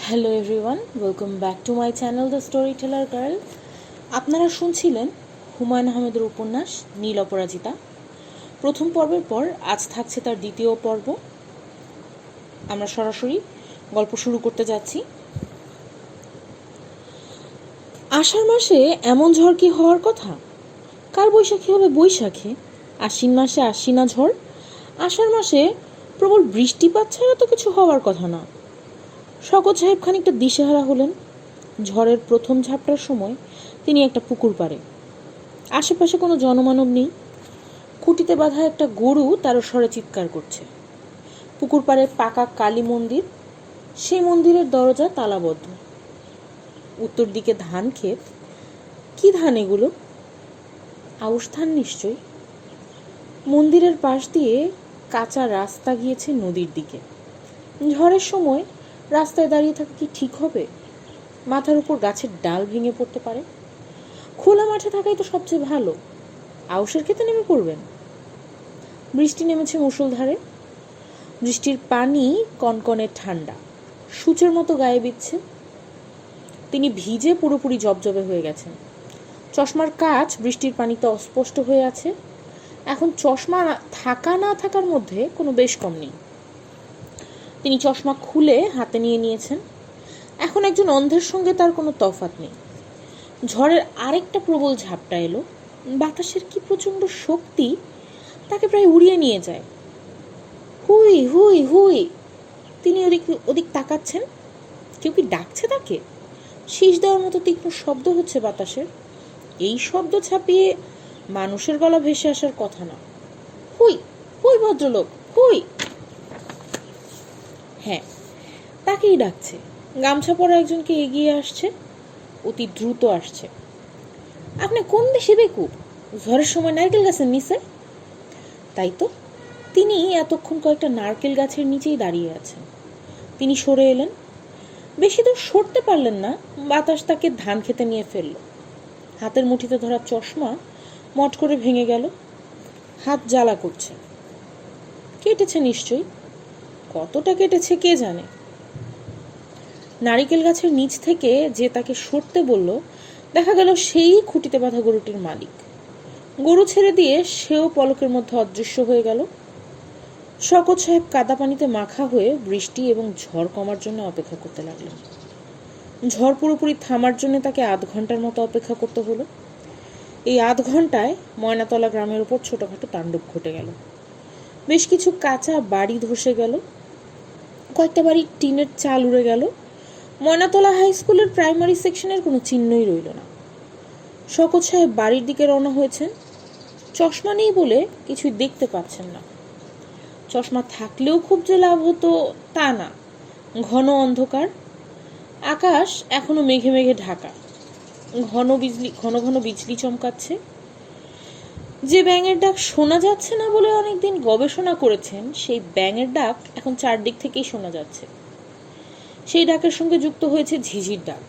Hello everyone, welcome back to my channel the story teller girl. আপনারা শুনছিলেন হুমায়ুন আহমেদের উপন্যাস নীল অপরাজিতা। প্রথম পর্বের পর আজ থাকছে তার দ্বিতীয় পর্ব। আমরা সরাসরি গল্প শুরু করতে যাচ্ছি। আষাঢ় মাসে এমন ঝড় কি হওয়ার কথা? কাল বৈশাখী হবে বৈশাখে, আশ্বিন মাসে আশ্বিনা ঝড়। আষাঢ় মাসে প্রবল বৃষ্টিপাত ছাড়া তো কিছু হওয়ার কথা না। শকত সাহেব খানিকটা দিশেহারা হলেন। ঝড়ের প্রথম ঝাপটার সময় তিনি একটা পুকুর পাড়ে। আশেপাশে কোনো জনমানব নেই। খুঁটিতে বাঁধা একটা গরু তার স্বরে চিৎকার করছে। পুকুর পাড়ে পাকা কালী মন্দির, সেই মন্দিরের দরজা তালাবদ্ধ। উত্তর দিকে ধান ক্ষেত। কি ধান এগুলো? আউশ ধান নিশ্চয়ই। মন্দিরের পাশ দিয়ে কাঁচা রাস্তা গিয়েছে নদীর দিকে। ঝড়ের সময় রাস্তায় দাঁড়িয়ে থাকা কি ঠিক হবে? মাথার উপর গাছের ডাল ভেঙে পড়তে পারে। খোলা মাঠে থাকাই তো সবচেয়ে ভালো। আউশের খেতে নেমে পড়বেন। বৃষ্টি নেমেছে মুষলধারে। বৃষ্টির পানি কনকনে ঠান্ডা, সূচের মতো গায়ে বিচ্ছে। তিনি ভিজে পুরোপুরি জবজবে হয়ে গেছেন। চশমার কাঁচ বৃষ্টির পানিতে অস্পষ্ট হয়ে আছে। এখন চশমা থাকা না থাকার মধ্যে কোনো বেশ কম নেই। তিনি চশমা খুলে হাতে নিয়ে নিয়েছেন। এখন একজন অন্ধের সঙ্গে তার কোনো তফাৎ নেই। ঝড়ের আরেকটা প্রবল ঝাপটা এলো। বাতাসের কি প্রচণ্ড শক্তি, তাকে প্রায় উড়িয়ে নিয়ে যায়। হুই হুই হুই। তিনি ওদিক তাকাচ্ছেন। কেউ কি ডাকছে তাকে? শীষ দেওয়ার মতো তীক্ষ্ণ শব্দ হচ্ছে বাতাসের। এই শব্দ ছাপিয়ে মানুষের গলা ভেসে আসার কথা না। হুই হুই ভদ্রলোক, হুই। হ্যাঁ, তাকেই ডাকছে। গামছা পরা একজনকে এগিয়ে আসছে, অতি দ্রুত আসছে। আপনি কোন দেশে বেকুব? ঝড়ের সময় নারকেল গাছের নিচে? তাই তো। তিনি এতক্ষণ কয়েকটা নারকেল গাছের নিচেই দাঁড়িয়ে আছেন। তিনি সরে এলেন। বেশি দূর সরতে পারলেন না, বাতাস তাকে ধান খেতে নিয়ে ফেলল। হাতের মুঠিতে ধরা চশমা মট করে ভেঙে গেল। হাত জ্বালা করছে। কেটেছে নিশ্চয়ই। কতটা কেটেছে কে জানে। নারিকেল গাছের নিচ থেকে যে তাকে সরতে বলল, দেখা গেল সেই খুঁটিতে বাঁধা গরুটির মালিক। গরু ছেড়ে দিয়ে সেও পলকের মধ্যে অদৃশ্য হয়ে গেল। শকত সাহেব কাদা পানিতে মাখা হয়ে বৃষ্টি এবং ঝড় কমার জন্য অপেক্ষা করতে লাগলেন। ঝড় পুরোপুরি থামার জন্য তাকে আধ ঘন্টার মতো অপেক্ষা করতে হলো। এই আধ ঘন্টায় ময়নাতলা গ্রামের উপর ছোটখাটো তাণ্ডব ঘটে গেল। বেশ কিছু কাঁচা বাড়ি ধসে গেল। কয়েকটা বাড়ির টিনের চাল উড়ে গেল। ময়নাতলা হাই স্কুলের প্রাইমারি সেকশনের কোনো চিহ্নই রইল না। শকত সাহেব বাড়ির দিকে রওনা হয়েছেন। চশমা নেই বলে কিছুই দেখতে পাচ্ছেন না। চশমা থাকলেও খুব যে লাভ হতো তা না। ঘন অন্ধকার। আকাশ এখনো মেঘে মেঘে ঢাকা। ঘন ঘন বিজলি চমকাচ্ছে। যে ব্যাঙের ডাক শোনা যাচ্ছে না বলে অনেকদিন গবেষণা করেছেন, সেই ব্যাঙের ডাক এখন চারদিক থেকেই শোনা যাচ্ছে। সেই ডাকের সঙ্গে যুক্ত হয়েছে ঝিঝির ডাক।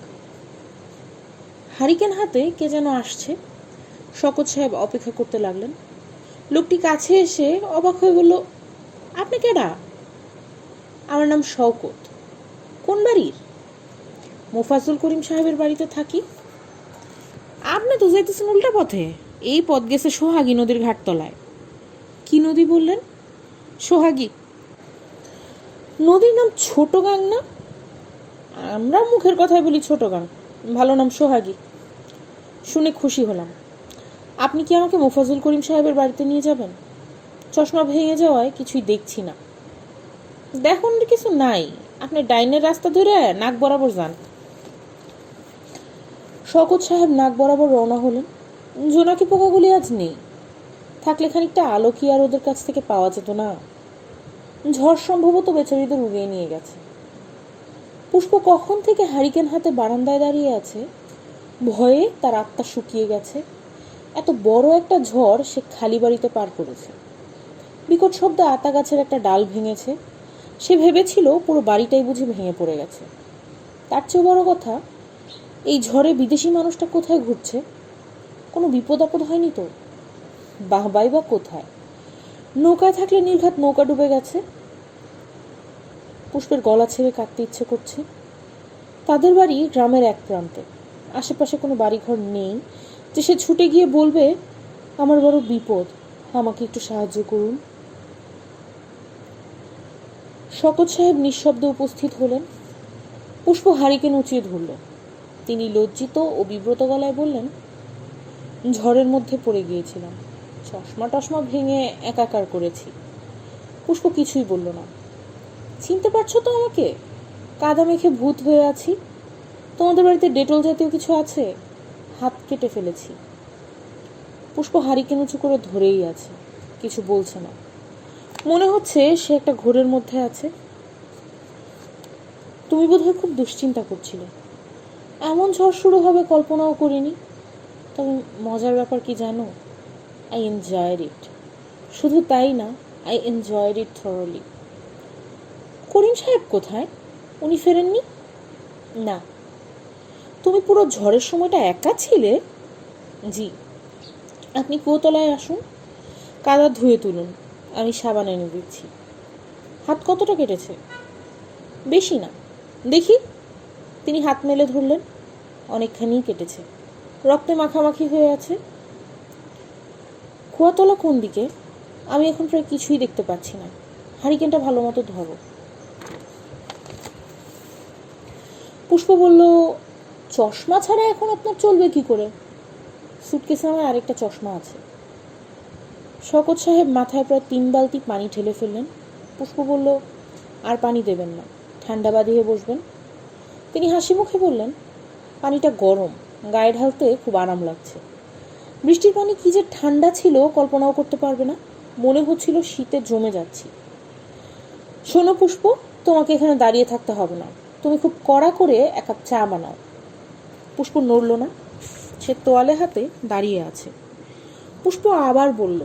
হারিকেন হাতে কে যেন আসছে। শকত সাহেব অপেক্ষা করতে লাগলেন। লোকটি কাছে এসে অবাক হয়ে বলল, আপনি কেডা? আমার নাম শওকত। কোন বাড়ির? মোফাজ্জল করিম সাহেবের বাড়িতে থাকি। আপনি তো যাইতেছেন উল্টা পথে। এই পথ গেছে সোহাগী নদীর ঘাটতলায়। কি নদী বললেন? সোহাগী। নদীর নাম ছোট গাং না? আমরা মুখের কথায় বলি ছোট গাং, ভালো নাম সোহাগী। শুনে খুশি হলাম। আপনি কি আমাকে মোফাজ্জল করিম সাহেবের বাড়িতে নিয়ে যাবেন? চশমা ভেঙে যাওয়ায় কিছুই দেখছি না। দেখুন কিছু নাই, আপনি ডাইনের রাস্তা ধরে নাক বরাবর যান। শকত সাহেব নাক বরাবর রওনা হলেন। জোনাকি পোকাগুলি আজ নেই। থাকলে খানিকটা আলো কি আর ওদের কাছ থেকে পাওয়া যেত না? ঝড় সম্ভবত বেচারিদের উড়িয়ে নিয়ে গেছে। পুষ্প কখন থেকে হারিকেন হাতে বারান্দায় দাঁড়িয়ে আছে। ভয়ে তার আত্মা শুকিয়ে গেছে। এত বড় একটা ঝড় সে খালি বাড়িতে পার করেছে। বিকট শব্দে আতা গাছের একটা ডাল ভেঙেছে। সে ভেবেছিল পুরো বাড়িটাই বুঝি ভেঙে পড়ে গেছে। তার চেয়ে বড় কথা, এই ঝড়ে বিদেশি মানুষটা কোথায় ঘুরছে? কোনো বিপদ আপদ হয়নি তো? বাহবাই বা কোথায়? নৌকায় থাকলে নির্ঘাত নৌকা ডুবে গেছে। পুষ্পের গলা ছেড়ে কাঁদতে ইচ্ছে করছে। তাদের বাড়ি গ্রামের এক প্রান্তে, আশেপাশে কোনো বাড়িঘর নেই যে সে ছুটে গিয়ে বলবে আমার বড় বিপদ, আমাকে একটু সাহায্য করুন। শকত সাহেব নিঃশব্দে উপস্থিত হলেন। পুষ্প হারিকেন উঁচিয়ে ধরল। তিনি লজ্জিত ও বিব্রত গলায় বললেন, ঝড়ের মধ্যে পড়ে গিয়েছিলাম, চশমা টশমা ভেঙে একাকার করেছি। পুষ্প কিছুই বলল না। চিনতে পারছো তো আমাকে? কাদা মেখে ভূত হয়ে আছি। তোমাদের বাড়িতে ডেটল জাতীয় কিছু আছে? হাত কেটে ফেলেছি। পুষ্প হারিকেন উঁচু করে ধরেই আছে, কিছু বলছে না। মনে হচ্ছে সে একটা ঘোরের মধ্যে আছে। তুমি বোধহয় খুব দুশ্চিন্তা করছিলে। এমন ঝড় শুরু হবে কল্পনাও করিনি। তবে মজার ব্যাপার কি জানো? আই এনজয়েড ইট। শুধু তাই না, আই এনজয়েড ইট থরলি। করিম সাহেব কোথায়? উনি ফেরেননি? না। তুমি পুরো ঝড়ের সময়টা একা ছিলে? জি। আপনি কুয়োতলায় আসুন, কাদা ধুয়ে তুলুন, আমি সাবান এনে দিচ্ছি। হাত কতটা কেটেছে? বেশি না। দেখি। তিনি হাত মেলে ধরলেন। অনেকখানি কেটেছে, রক্তে মাখামাখি হয়ে আছে। কুয়াতলা কোন দিকে? আমি এখন প্রায় কিছুই দেখতে পাচ্ছি না। হারিকেনটা ভালো মতো ধরো। পুষ্প বলল, চশমা ছাড়া এখন আপনার চলবে কি করে? সুটকেসে আমার আরেকটা চশমা আছে। শকত সাহেব মাথায় প্রায় 3 বালতি পানি ঢেলে ফেললেন। পুষ্প বলল, আর পানি দেবেন না, ঠান্ডা বাঁধিয়ে বসবেন। তিনি হাসি মুখে বললেন, পানিটা গরম, গায়ে ঢালতে খুব আরাম লাগছে। বৃষ্টির পানি কি যে ঠান্ডা ছিল কল্পনাও করতে পারবে না। মনে হচ্ছিল শীতে জমে যাচ্ছি। শোনো পুষ্প, তোমাকে এখানে দাঁড়িয়ে থাকতে হবে না। তুমি খুব কড়া করে 1 কাপ চা বানাও। পুষ্প নড়ল না, সে তোয়ালে হাতে দাঁড়িয়ে আছে। পুষ্প আবার বলল,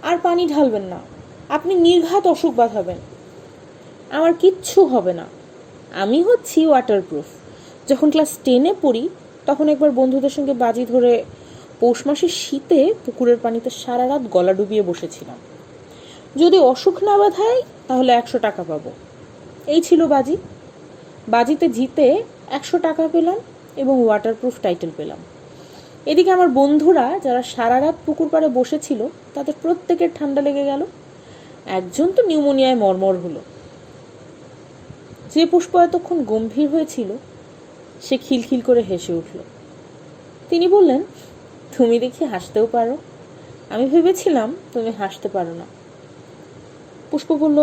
আর পানি ঢালবেন না, আপনি নির্ঘাত অসুখ বাঁধাবেন। আমার কিচ্ছু হবে না, আমি হচ্ছি ওয়াটারপ্রুফ। যখন ক্লাস 10-এ পড়ি তখন একবার বন্ধুদের সঙ্গে বাজি ধরে পৌষ মাসের শীতে পুকুরের পানিতে সারা রাত গলা ডুবিয়ে বসেছিলাম। যদি অসুখ না বাঁধায় তাহলে 100 টাকা পাবো। এই ছিল বাজি। বাজিতে জিতে 100 টাকা পেলাম এবং ওয়াটারপ্রুফ টাইটেল পেলাম। এদিকে আমার বন্ধুরা যারা সারা রাত পুকুর পাড়ে বসেছিল তাদের প্রত্যেকের ঠান্ডা লেগে গেল। একজন তো নিউমোনিয়ায় মরমর হলো। যে পুষ্প এতক্ষণ গম্ভীর হয়েছিল সে খিলখিল করে হেসে উঠল। তিনি বললেন, তুমি দেখি হাসতেও পারো। আমি ভেবেছিলাম তুমি হাসতে পারো না। পুষ্প বলল,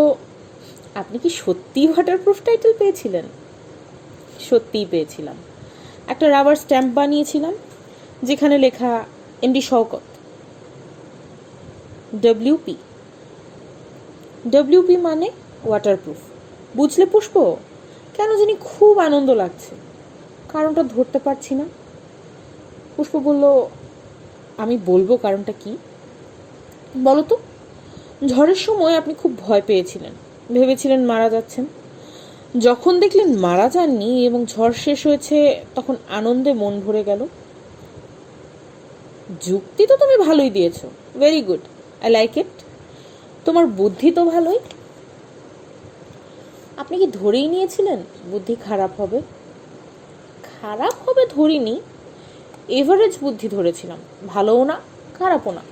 আপনি কি সত্যিই ওয়াটারপ্রুফ টাইটেল পেয়েছিলেন? সত্যিই পেয়েছিলাম। একটা রাবার স্ট্যাম্প বানিয়েছিলাম যেখানে লেখা এমডি শওকত, ডব্লিউপি। ডব্লিউপি মানে ওয়াটারপ্রুফ। বুঝলে পুষ্প? কেন জানি খুব আনন্দ লাগছে, কারণটা ধরতে পারছি না। পুষ্প বলল, আমি বলবো কারণটা কি। বলো তো। ঝড়ের সময় আপনি খুব ভয় পেয়েছিলেন, ভেবেছিলেন মারা যাচ্ছেন। যখন দেখলেন মারা যাননি এবং ঝড় শেষ হয়েছে তখন আনন্দে মন ভরে গেল। যুক্তি তো তুমি ভালোই দিয়েছো, very good, I like it. তোমার বুদ্ধি তো ভালোই। আপনি কি ধরেই নিয়েছিলেন বুদ্ধি খারাপ হবে? খারাপ হবে ধরিনি, এভারেজ বুদ্ধি ধরেছিলাম, ভালোও না খারাপও না।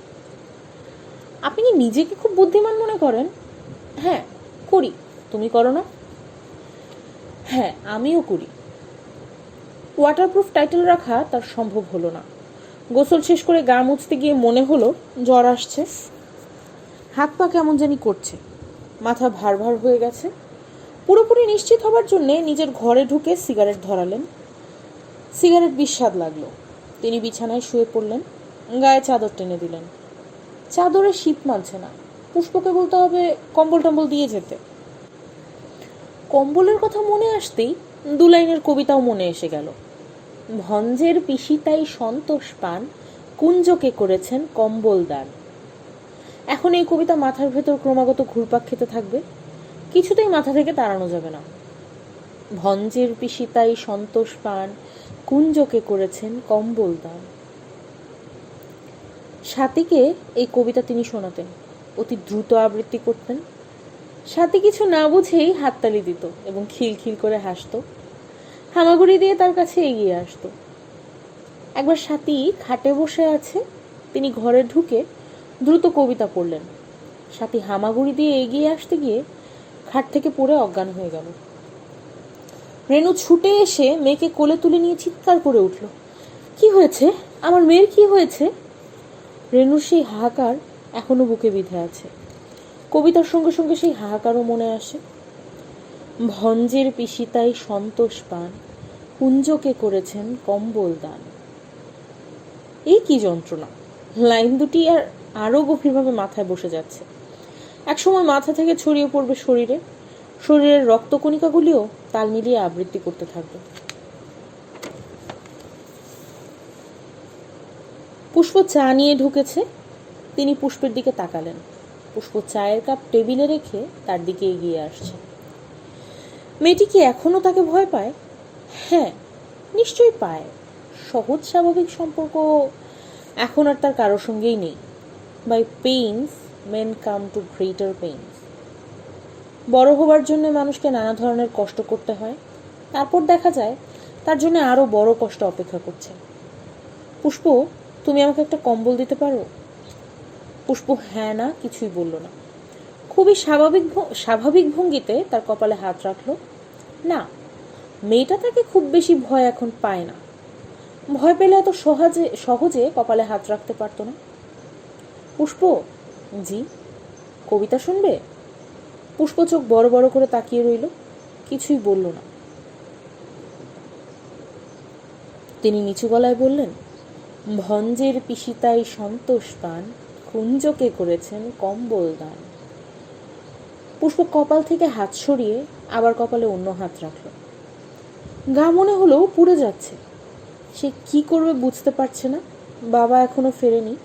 আপনি কি নিজেকে খুব বুদ্ধিমান মনে করেন? হ্যাঁ করি। তুমি করো না? হ্যাঁ আমিও করি। ওয়াটারপ্রুফ টাইটেল রাখা তার সম্ভব হলো না। গোসল শেষ করে গা মুছতে গিয়ে মনে হলো জ্বর আসছে। হাত পা কেমন জানি করছে, মাথা ভার ভার হয়ে গেছে। পুরোপুরি নিশ্চিত হবার জন্যে নিজের ঘরে ঢুকে সিগারেট ধরালেন। সিগারেট বিস্বাদ লাগলো। তিনি বিছানায় শুয়ে পড়লেন, গায়ে চাদর টেনে দিলেন। চাদরে শীত মানছে না। পুষ্পকে বলতে হবে কম্বল টম্বল দিয়ে যেতে। কম্বলের কথা মনে আসতেই 2 লাইনের কবিতাও মনে এসে গেল। ভঞ্জের পিসিতাই সন্তোষ পান, কুঞ্জকে করেছেন কম্বল দান। এখন এই কবিতা মাথার ভেতর ক্রমাগত ঘুরপাক খেতে থাকবে, কিছুতেই মাথা থেকে তাড়ানো যাবে না। ভঞ্জের পিসিতাই সন্তোষ পান, কুঞ্জকে করেছেন কম্বল দান। সাথীকে এই কবিতা তিনি শোনাতেন, অতি দ্রুত আবৃত্তি করতেন। সাথী কিছু না বুঝেই হাততালি দিত এবং খিলখিল করে হাসত। হামাগুড়ি দিয়ে তার কাছে এগিয়ে আসতো। একবার সাথী খাটে বসে আছে, তিনি ঘরে ঢুকে দ্রুত কবিতা পড়লেন। সাথী হামাগুড়ি দিয়ে এগিয়ে আসতে গিয়ে খাট থেকে পড়ে অজ্ঞান হয়ে গেল। রেনু ছুটে এসে মেয়েকে কোলে তুলে নিয়ে চিৎকার করে উঠল, কি হয়েছে? আমার মেয়ের কি হয়েছে? রেনুর সেই হাহাকার এখনো বুকে বিঁধে আছে। কবিতার সঙ্গে সঙ্গে সেই হাহাকারও মনে আসে। ভঞ্জের পিসিতাই সন্তোষ পান, কুঞ্জকে করেছেন কম্বল দান। এই কি যন্ত্রণা! লাইন দুটি আরো গভীরভাবে মাথায় বসে যাচ্ছে। একসময় মাথা থেকে ছড়িয়ে পড়বে শরীরে, শরীরের রক্তকণিকাগুলিও তাল মিলিয়ে আবৃত্তি করতে থাকবে। পুষ্প চা নিয়ে ঢুকেছে। তিনি পুষ্পের দিকে তাকালেন। পুষ্প চায়ের কাপ টেবিলে রেখে তার দিকে এগিয়ে আসছে। মেয়েটি কি এখনো তাকে ভয় পায়? হ্যাঁ, নিশ্চয়ই পায়। সহজ স্বাভাবিক সম্পর্ক এখন আর তার কারোর সঙ্গেই নেই। By pains men come to greater pains. বড় হবার জন্য মানুষকে নানা ধরনের কষ্ট করতে হয়, তারপর দেখা যায় তার জন্য আরো বড় কষ্ট অপেক্ষা করছে। পুষ্প, তুমি আমাকে একটা কম্বল দিতে পারো? পুষ্প হ্যাঁ না কিছুই বলল না। খুবই স্বাভাবিক ভঙ্গিতে তার কপালে হাত রাখলো। না, মেয়েটা তাকে খুব বেশি ভয় এখন পায় না। ভয় পেলে এত সহজে কপালে হাত রাখতে পারতো না। পুষ্প, জি? কবিতা শুনবে? পুষ্প চোখ বড় বড় করে তাকিয়ে রইল, কিছুই বলল না। তিনি নিচু গলায় বললেন, ভঞ্জের পিসিতাই সন্তোষ পান, কুঞ্জকে করেছেন কম্বল দান। পুষ্প কপাল থেকে হাত সরিয়ে আবার কপালে অন্য হাত রাখল। গা মনে হলো পুড়ে যাচ্ছে। সে কি করবে বুঝতে পারছে না। বাবা এখনো ফেরেনি।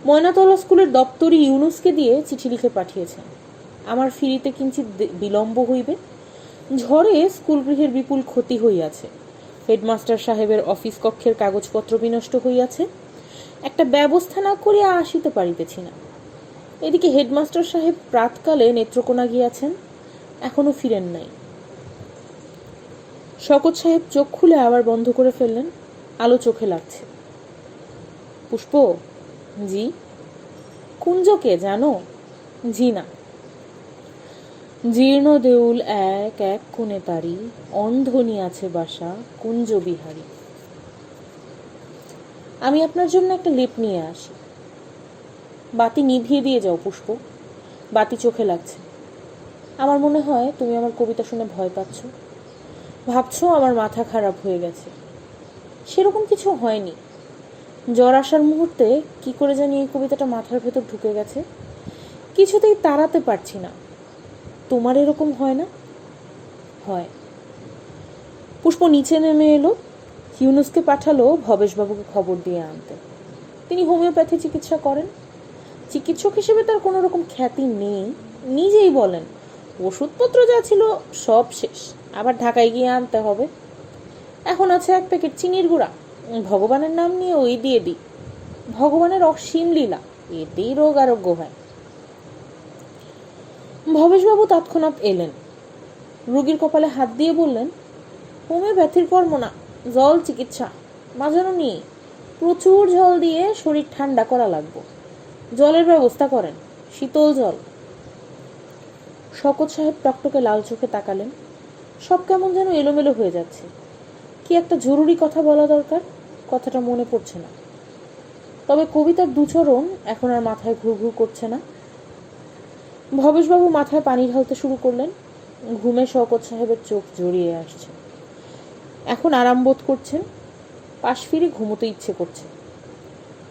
ময়নাতলা স্কুলের দপ্তরি ইউনুসকে দিয়ে চিঠি লিখে পাঠিয়েছেন, আমার ফিরিতে কিঞ্চিৎ বিলম্ব হইবে। ঝড়ে স্কুল গৃহের বিপুল ক্ষতি হইয়াছে। হেডমাস্টার সাহেবের অফিস কক্ষের কাগজপত্র বিনষ্ট হইয়াছে। একটা ব্যবস্থা না করিয়া আসিতে পারিতেছি না। এদিকে হেডমাস্টার সাহেব প্রাতকালে নেত্রকোনা গিয়াছেন, এখনো ফিরেন নাই। শকত সাহেব চোখ খুলে আবার বন্ধ করে ফেললেন, আলো চোখে লাগছে। পুষ্প, জি? কুঞ্জকে জানো? জি না। জীর্ণ দেউল এক এক কোণে তারি, অন্ধনি আছে বাসা কুঞ্জ বিহারী। আমি আপনার জন্য একটা লেপ নিয়ে আসি। বাতি নিভিয়ে দিয়ে যাও পুষ্প, বাতি চোখে লাগছে। আমার মনে হয় তুমি আমার কবিতা শুনে ভয় পাচ্ছ, ভাবছো আমার মাথা খারাপ হয়ে গেছে। সেরকম কিছু হয়নি। জ্বর আসার মুহূর্তে কি করে জানি এই কবিতাটা মাথার ভেতর ঢুকে গেছে, কিছুতেই তাড়াতে পারছি না। তোমার এরকম হয় না? হয়। পুষ্প নিচে নেমে এলো। ইউনুসকে পাঠালো ভবেশবাবুকে খবর দিয়ে আনতে। তিনি হোমিওপ্যাথি চিকিৎসা করেন। চিকিৎসক হিসেবে তার কোনো রকম খ্যাতি নেই, নিজেই বলেন ওষুধপত্র যা ছিল সব শেষ, আবার ঢাকায় গিয়ে আনতে হবে। এখন আছে এক প্যাকেট চিনির গুঁড়া, ভগবানের নাম নিয়ে ওই দিয়ে দিই। ভগবানের অসীম লীলা, এতেই রোগ আরোগ্য হয়। ভবেশবাবু তৎক্ষণাৎ এলেন, রোগীর কপালে হাত দিয়ে বললেন, হোমিওপ্যাথির কর্ম না, জল চিকিৎসা। মাঝানো নিয়ে প্রচুর জল দিয়ে শরীর ঠান্ডা করা লাগবে। জলের ব্যবস্থা করেন, শীতল জল। শকত সাহেব টকটকে লাল চোখে তাকালেন। সব কেমন যেন এলোমেলো হয়ে যাচ্ছে। কি একটা জরুরি কথা বলা দরকার, কথাটা মনে পড়ছে না। তবে কবিতার দুচরণ এখন আর মাথায় ঘুরঘুর করছে না। ভবেশবাবু মাথায় পানি ঢালতে শুরু করলেন। ঘুমে শকত সাহেবের চোখ জড়িয়ে আসছে। এখন আরাম বোধ করছেন। পাশ ফিরে ঘুমোতে ইচ্ছে করছে।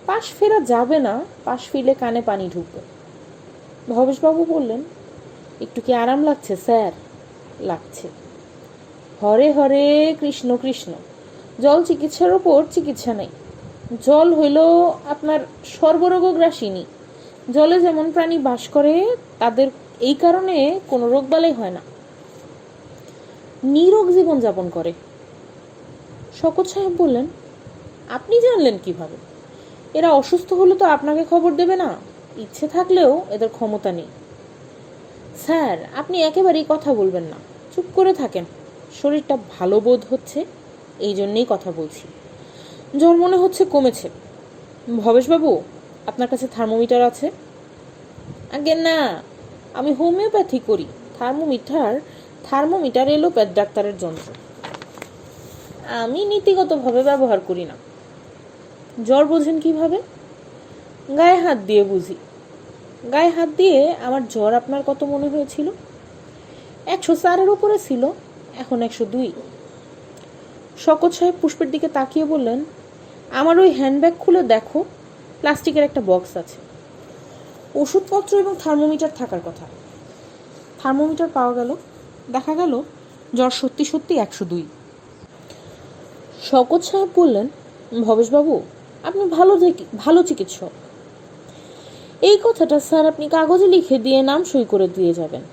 পাশ ফেরা যাবে না, পাশ ফিরলে কানে পানি ঢুকবে। ভবেশবাবু বললেন, একটু কি আরাম লাগছে স্যার? লাগছে। হরে হরে কৃষ্ণ কৃষ্ণ। জল চিকিৎসার ওপর চিকিৎসা নেই। জল হইল আপনার সর্বরোগগ্রাসিনী। জলে যেমন প্রাণী বাস করে তাদের এই কারণে কোনো রোগবালাই হয় না, নিরোগ জীবনযাপন করে। শকত সাহেব বললেন, আপনি জানলেন কিভাবে? এরা অসুস্থ হলে তো আপনাকে খবর দেবে না, ইচ্ছে থাকলেও এদের ক্ষমতা নেই। স্যার, আপনি একেবারেই কথা বলবেন না, চুপ করে থাকেন। শরীরটা ভালো বোধ হচ্ছে, এই জন্যেই কথা বলছি। জ্বর মনে হচ্ছে কমেছে। ভবেশবাবু, আপনার কাছে থার্মোমিটার আছে? আগে না, আমি হোমিওপ্যাথি করি। থার্মোমিটার এলোপ্যাথ ডাক্তারের যন্ত্র, আমি নীতিগতভাবে ব্যবহার করি না। জ্বর বোঝেন কিভাবে? গায়ে হাত দিয়ে বুঝি। গায়ে হাত দিয়ে আমার জ্বর আপনার কত মনে হয়েছিল? 104-এর উপরে ছিল, এখন 102। শকত সাহেব পুষ্পের দিকে তাকিয়ে বললেন, আমার ওই হ্যান্ডব্যাগ খুলে দেখো, প্লাস্টিকের একটা বক্স আছে, ওষুধপত্র এবং থার্মোমিটার থাকার কথা। থার্মোমিটার পাওয়া গেল, দেখা গেল জ্বর সত্যি সত্যি 102। শকত সাহেব বললেন, ভবেশবাবু, আপনি ভালো চিকিৎসক। এই কথাটা স্যার আপনি কাগজে লিখে দিয়ে নাম সই করে দিয়ে যাবেন,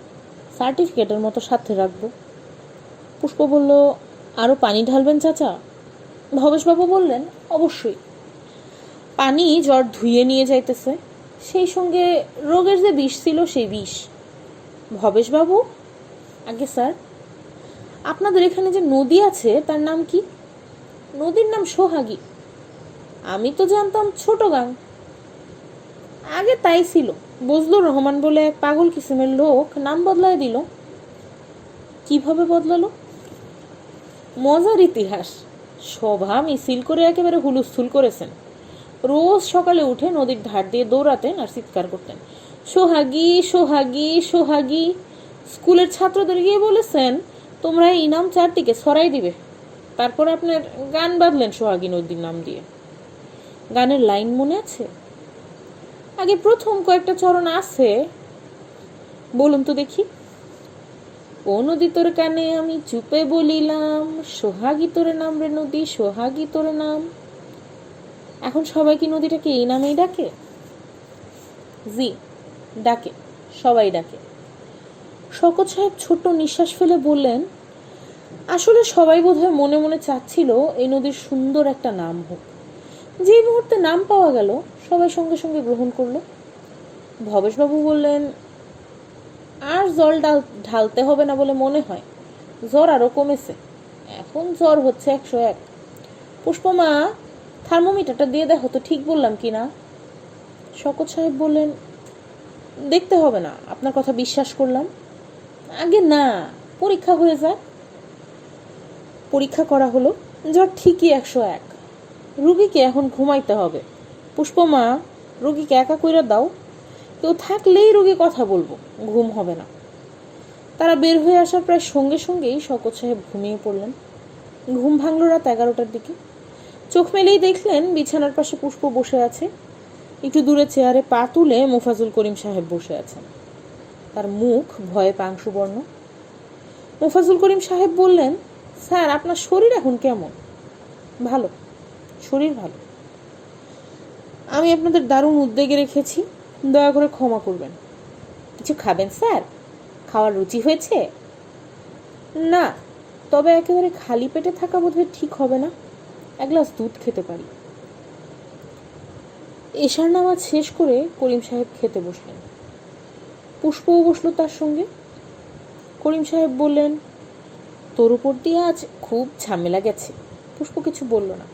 সার্টিফিকেটের মতো সাথে রাখবো। পুষ্প বলল, আরও পানি ঢালবেন চাচা? ভবেশবাবু বললেন, অবশ্যই। পানি জ্বর ধুয়ে নিয়ে যাইতেছে, সেই সঙ্গে রোগের যে বিষ ছিল সেই বিষ। ভবেশবাবু, আগে স্যার, আপনাদের এখানে যে নদী আছে তার নাম কি? নদীর নাম সোহাগী। আমি তো জানতাম ছোট গাং। আগে তাই ছিল, বজলুর রহমান বলে এক পাগল কিসিমের লোক নাম বদলায় দিল। কিভাবে বদলালো? মজার ইতিহাস। সভা মিছিল করে একেবারে হুলস্থুল করেছেন। রোজ সকালে উঠে নদীর ধার দিয়ে দৌড়াতেন আর চিৎকার করতেন, সোহাগী সোহাগী সোহাগী। স্কুলের ছাত্রদের গিয়ে বলেছেন, তোমরা এই ইনাম চারটিকে ছড়াই দিবে। তারপর আপনার গান বাঁধলেন সোহাগী নদীর নাম দিয়ে। গানের লাইন মনে আছে? আগে প্রথম কয়েকটা চরণ আছে, বলুন তো দেখি। ও নদী তোর কানে আমি চুপে বলিলাম, সোহাগী তোরে নাম রে নদী, সোহাগী তোরে নাম। এখন সবাই কি নদীটাকে এই নামেই ডাকে? জি, ডাকে, সবাই ডাকে। শকত সাহেব ছোট্ট নিঃশ্বাস ফেলে বললেন, আসলে সবাই বোধহয় মনে মনে চাচ্ছিল এই নদীর সুন্দর একটা নাম হোক। যে মুহূর্তে নাম পাওয়া গেল, সবাই সঙ্গে সঙ্গে গ্রহণ করলো। ভবেশবাবু বললেন, আর জল ঢালতে হবে না বলে মনে হয়, জ্বর আরো কমেছে, এখন জ্বর হচ্ছে 101। পুষ্পমা, থার্মোমিটারটা দিয়ে দেখো তো ঠিক বললাম কিনা। শকত সাহেব বললেন, দেখতে হবে না, আপনার কথা বিশ্বাস করলাম। আগে না, পরীক্ষা হয়ে যায়। পরীক্ষা করা হলো, জ্বর ঠিকই 101। রুগীকে এখন ঘুমাইতে হবে। পুষ্পমা, রুগীকে একা কইরা দাও, কেউ থাকলেই রুগী কথা বলবো, ঘুম হবে না। তারা বের হয়ে আসার প্রায় সঙ্গে সঙ্গেই শকত সাহেব ঘুমিয়ে পড়লেন। ঘুম ভাঙল রাত 11টার দিকে। চোখ মেলেই দেখলেন বিছানার পাশে পুষ্প বসে আছে। একটু দূরে চেয়ারে পা তুলে মোফাজুল করিম সাহেব বসে আছেন, তার মুখ ভয়ে পাংশুবর্ণ। মোফাজুল করিম সাহেব বললেন, স্যার, আপনার শরীর এখন কেমন? ভালো, শরীর ভালো। আমি আপনাদের দারুণ উদ্বেগে রেখেছি, দয়া করে ক্ষমা করবেন। কিছু খাবেন স্যার? খাওয়ার রুচি হয়েছে? না, তবে একেবারে খালি পেটে থাকা বোধহয় ঠিক হবে না, এক গ্লাস দুধ খেতে পারি। এশার নামাজ শেষ করে করিম সাহেব খেতে বসলেন। পুষ্পও বসলো তার সঙ্গে। করিম সাহেব বললেন, তোর উপর দিয়ে আজ খুব ঝামেলা গেছে। পুষ্প কিছু বলল না।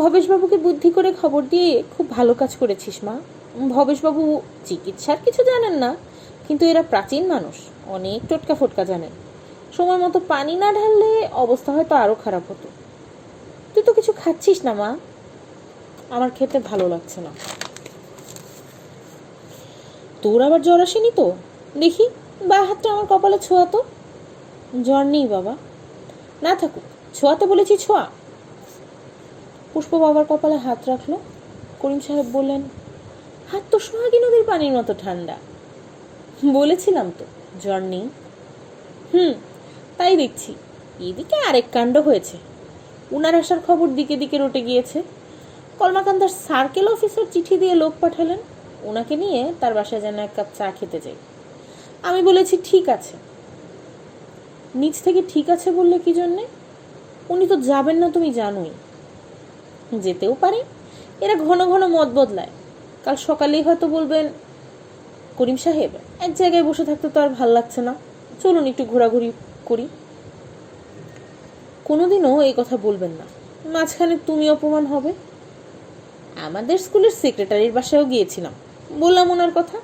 ভবেশবাবুকে বুদ্ধি করে খবর দিয়ে খুব ভালো কাজ করেছিস মা। ভবেশবাবু চিকিৎসার কিছু জানেন না, কিন্তু এরা প্রাচীন মানুষ, অনেক টোটকা ফোটকা জানেন। সময় মতো পানি না ঢাললে অবস্থা হয়তো আরো খারাপ হতো। তুই তো কিছু খাচ্ছিস না মা। আমার খেতে ভালো লাগছে না। তোর আবার জ্বর আসেনি তো? দেখি বা হাতটা আমার কপালে ছোঁয়া তো। জ্বর নেই বাবা। না থাকুক, ছোঁয়াতে বলেছি, ছোঁয়া। পুষ্প বাবার কপালে হাত রাখলো। করিম সাহেব বললেন, হাত তো সোহাগী নদীর পানির মতো ঠান্ডা। বলেছিলাম তো জ্বর নেই। তাই দেখছি। এদিকে আরেক কাণ্ড হয়েছে। উনার আসার খবর দিকে দিকে রটে গিয়েছে। কলমাকান্দার সার্কেল অফিসার চিঠি দিয়ে লোক পাঠালেন, ওনাকে নিয়ে তার বাসায় যেন এক কাপ চা খেতে যাই। আমি বলেছি ঠিক আছে। নিজ থেকে ঠিক আছে বললে কি জন্যে? উনি তো যাবেন না, তুমি জানোই। যেতেও পারে, এরা ঘন ঘন মত বদলায়। কাল সকালেই হয়তো বলবেন, করিম সাহেব, এক জায়গায় বসে থাকতে তো আর ভাল লাগছে না, চলুন একটু ঘোরাঘুরি করি। কোনোদিনও এই কথা বলবেন না, মাঝখানে তুমি অপমান হবে। আমাদের স্কুলের সেক্রেটারির বাসায়ও গিয়েছিলাম, বললাম ওনার কথা,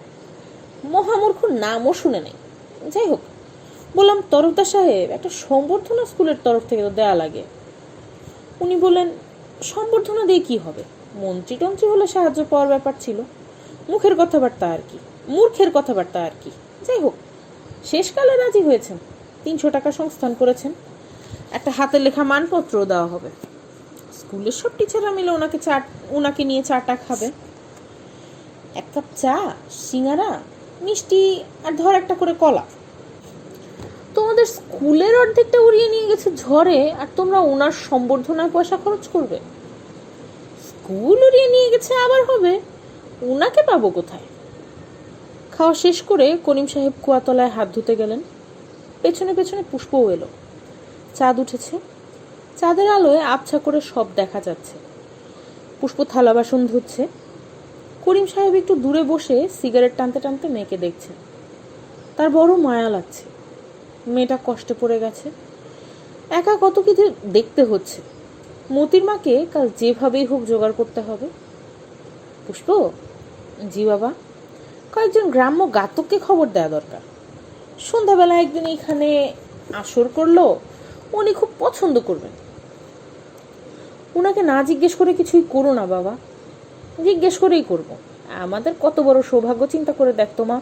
মহামূর্খ নামও শুনে নেই। যাই হোক, বললাম তরফদার সাহেব, একটা সম্বর্ধনা স্কুলের তরফ থেকে তো দেয়া লাগে। উনি বললেন, সম্বর্ধনা দিয়ে কি হবে, মন্ত্রী টন্ত্রী হলে সাহায্য পাওয়ার ব্যাপার ছিল, মুখের কথাবার্তা আর কি, মূর্খের কথাবার্তা আর কি। যাই হোক, শেষকালে রাজি হয়েছেন, 300 টাকা সংস্থান করেছেন, একটা হাতের লেখা মানপত্র দেওয়া হবে। স্কুলের সব টিচাররা মিলে ওনাকে নিয়ে চাটা খাবে, 1 কাপ চা, সিঙ্গারা, মিষ্টি আর ধর একটা করে কলা। তোমাদের স্কুলের অর্ধেকটা উড়িয়ে নিয়ে গেছে ঝড়ে, আর তোমরা ওনার সম্বর্ধনায় পয়সা খরচ করবে? স্কুল উড়িয়ে নিয়ে গেছে আবার হবে, ওনাকে পাবো কোথায়? খাওয়া শেষ করে করিম সাহেব কুয়াতলায় হাত ধুতে গেলেন। পেছনে পেছনে পুষ্পও এলো। চাঁদ উঠেছে, চাঁদের আলোয় আবছা করে সব দেখা যাচ্ছে। পুষ্প থালা বাসন ধুচ্ছে। করিম সাহেব একটু দূরে বসে সিগারেট টানতে টানতে মেয়েকে দেখছেন। তার বড় মায়া লাগছে, মেয়েটা কষ্টে পড়ে গেছে, একা কত কিছু দেখতে হচ্ছে। মতির মাকে কাল যেভাবেই হোক জোগাড় করতে হবে। পুষ্প, জি বাবা, কয়েকজন গ্রাম্য ঘাতককে খবর দেওয়া দরকার। সন্ধ্যাবেলা একদিন এখানে আসর করলো, উনি খুব পছন্দ করবেন। ওনাকে না জিজ্ঞেস করে কিছুই করো না বাবা। জিজ্ঞেস করেই করব। আমাদের কত বড় সৌভাগ্য, চিন্তা করে দেখতো মা,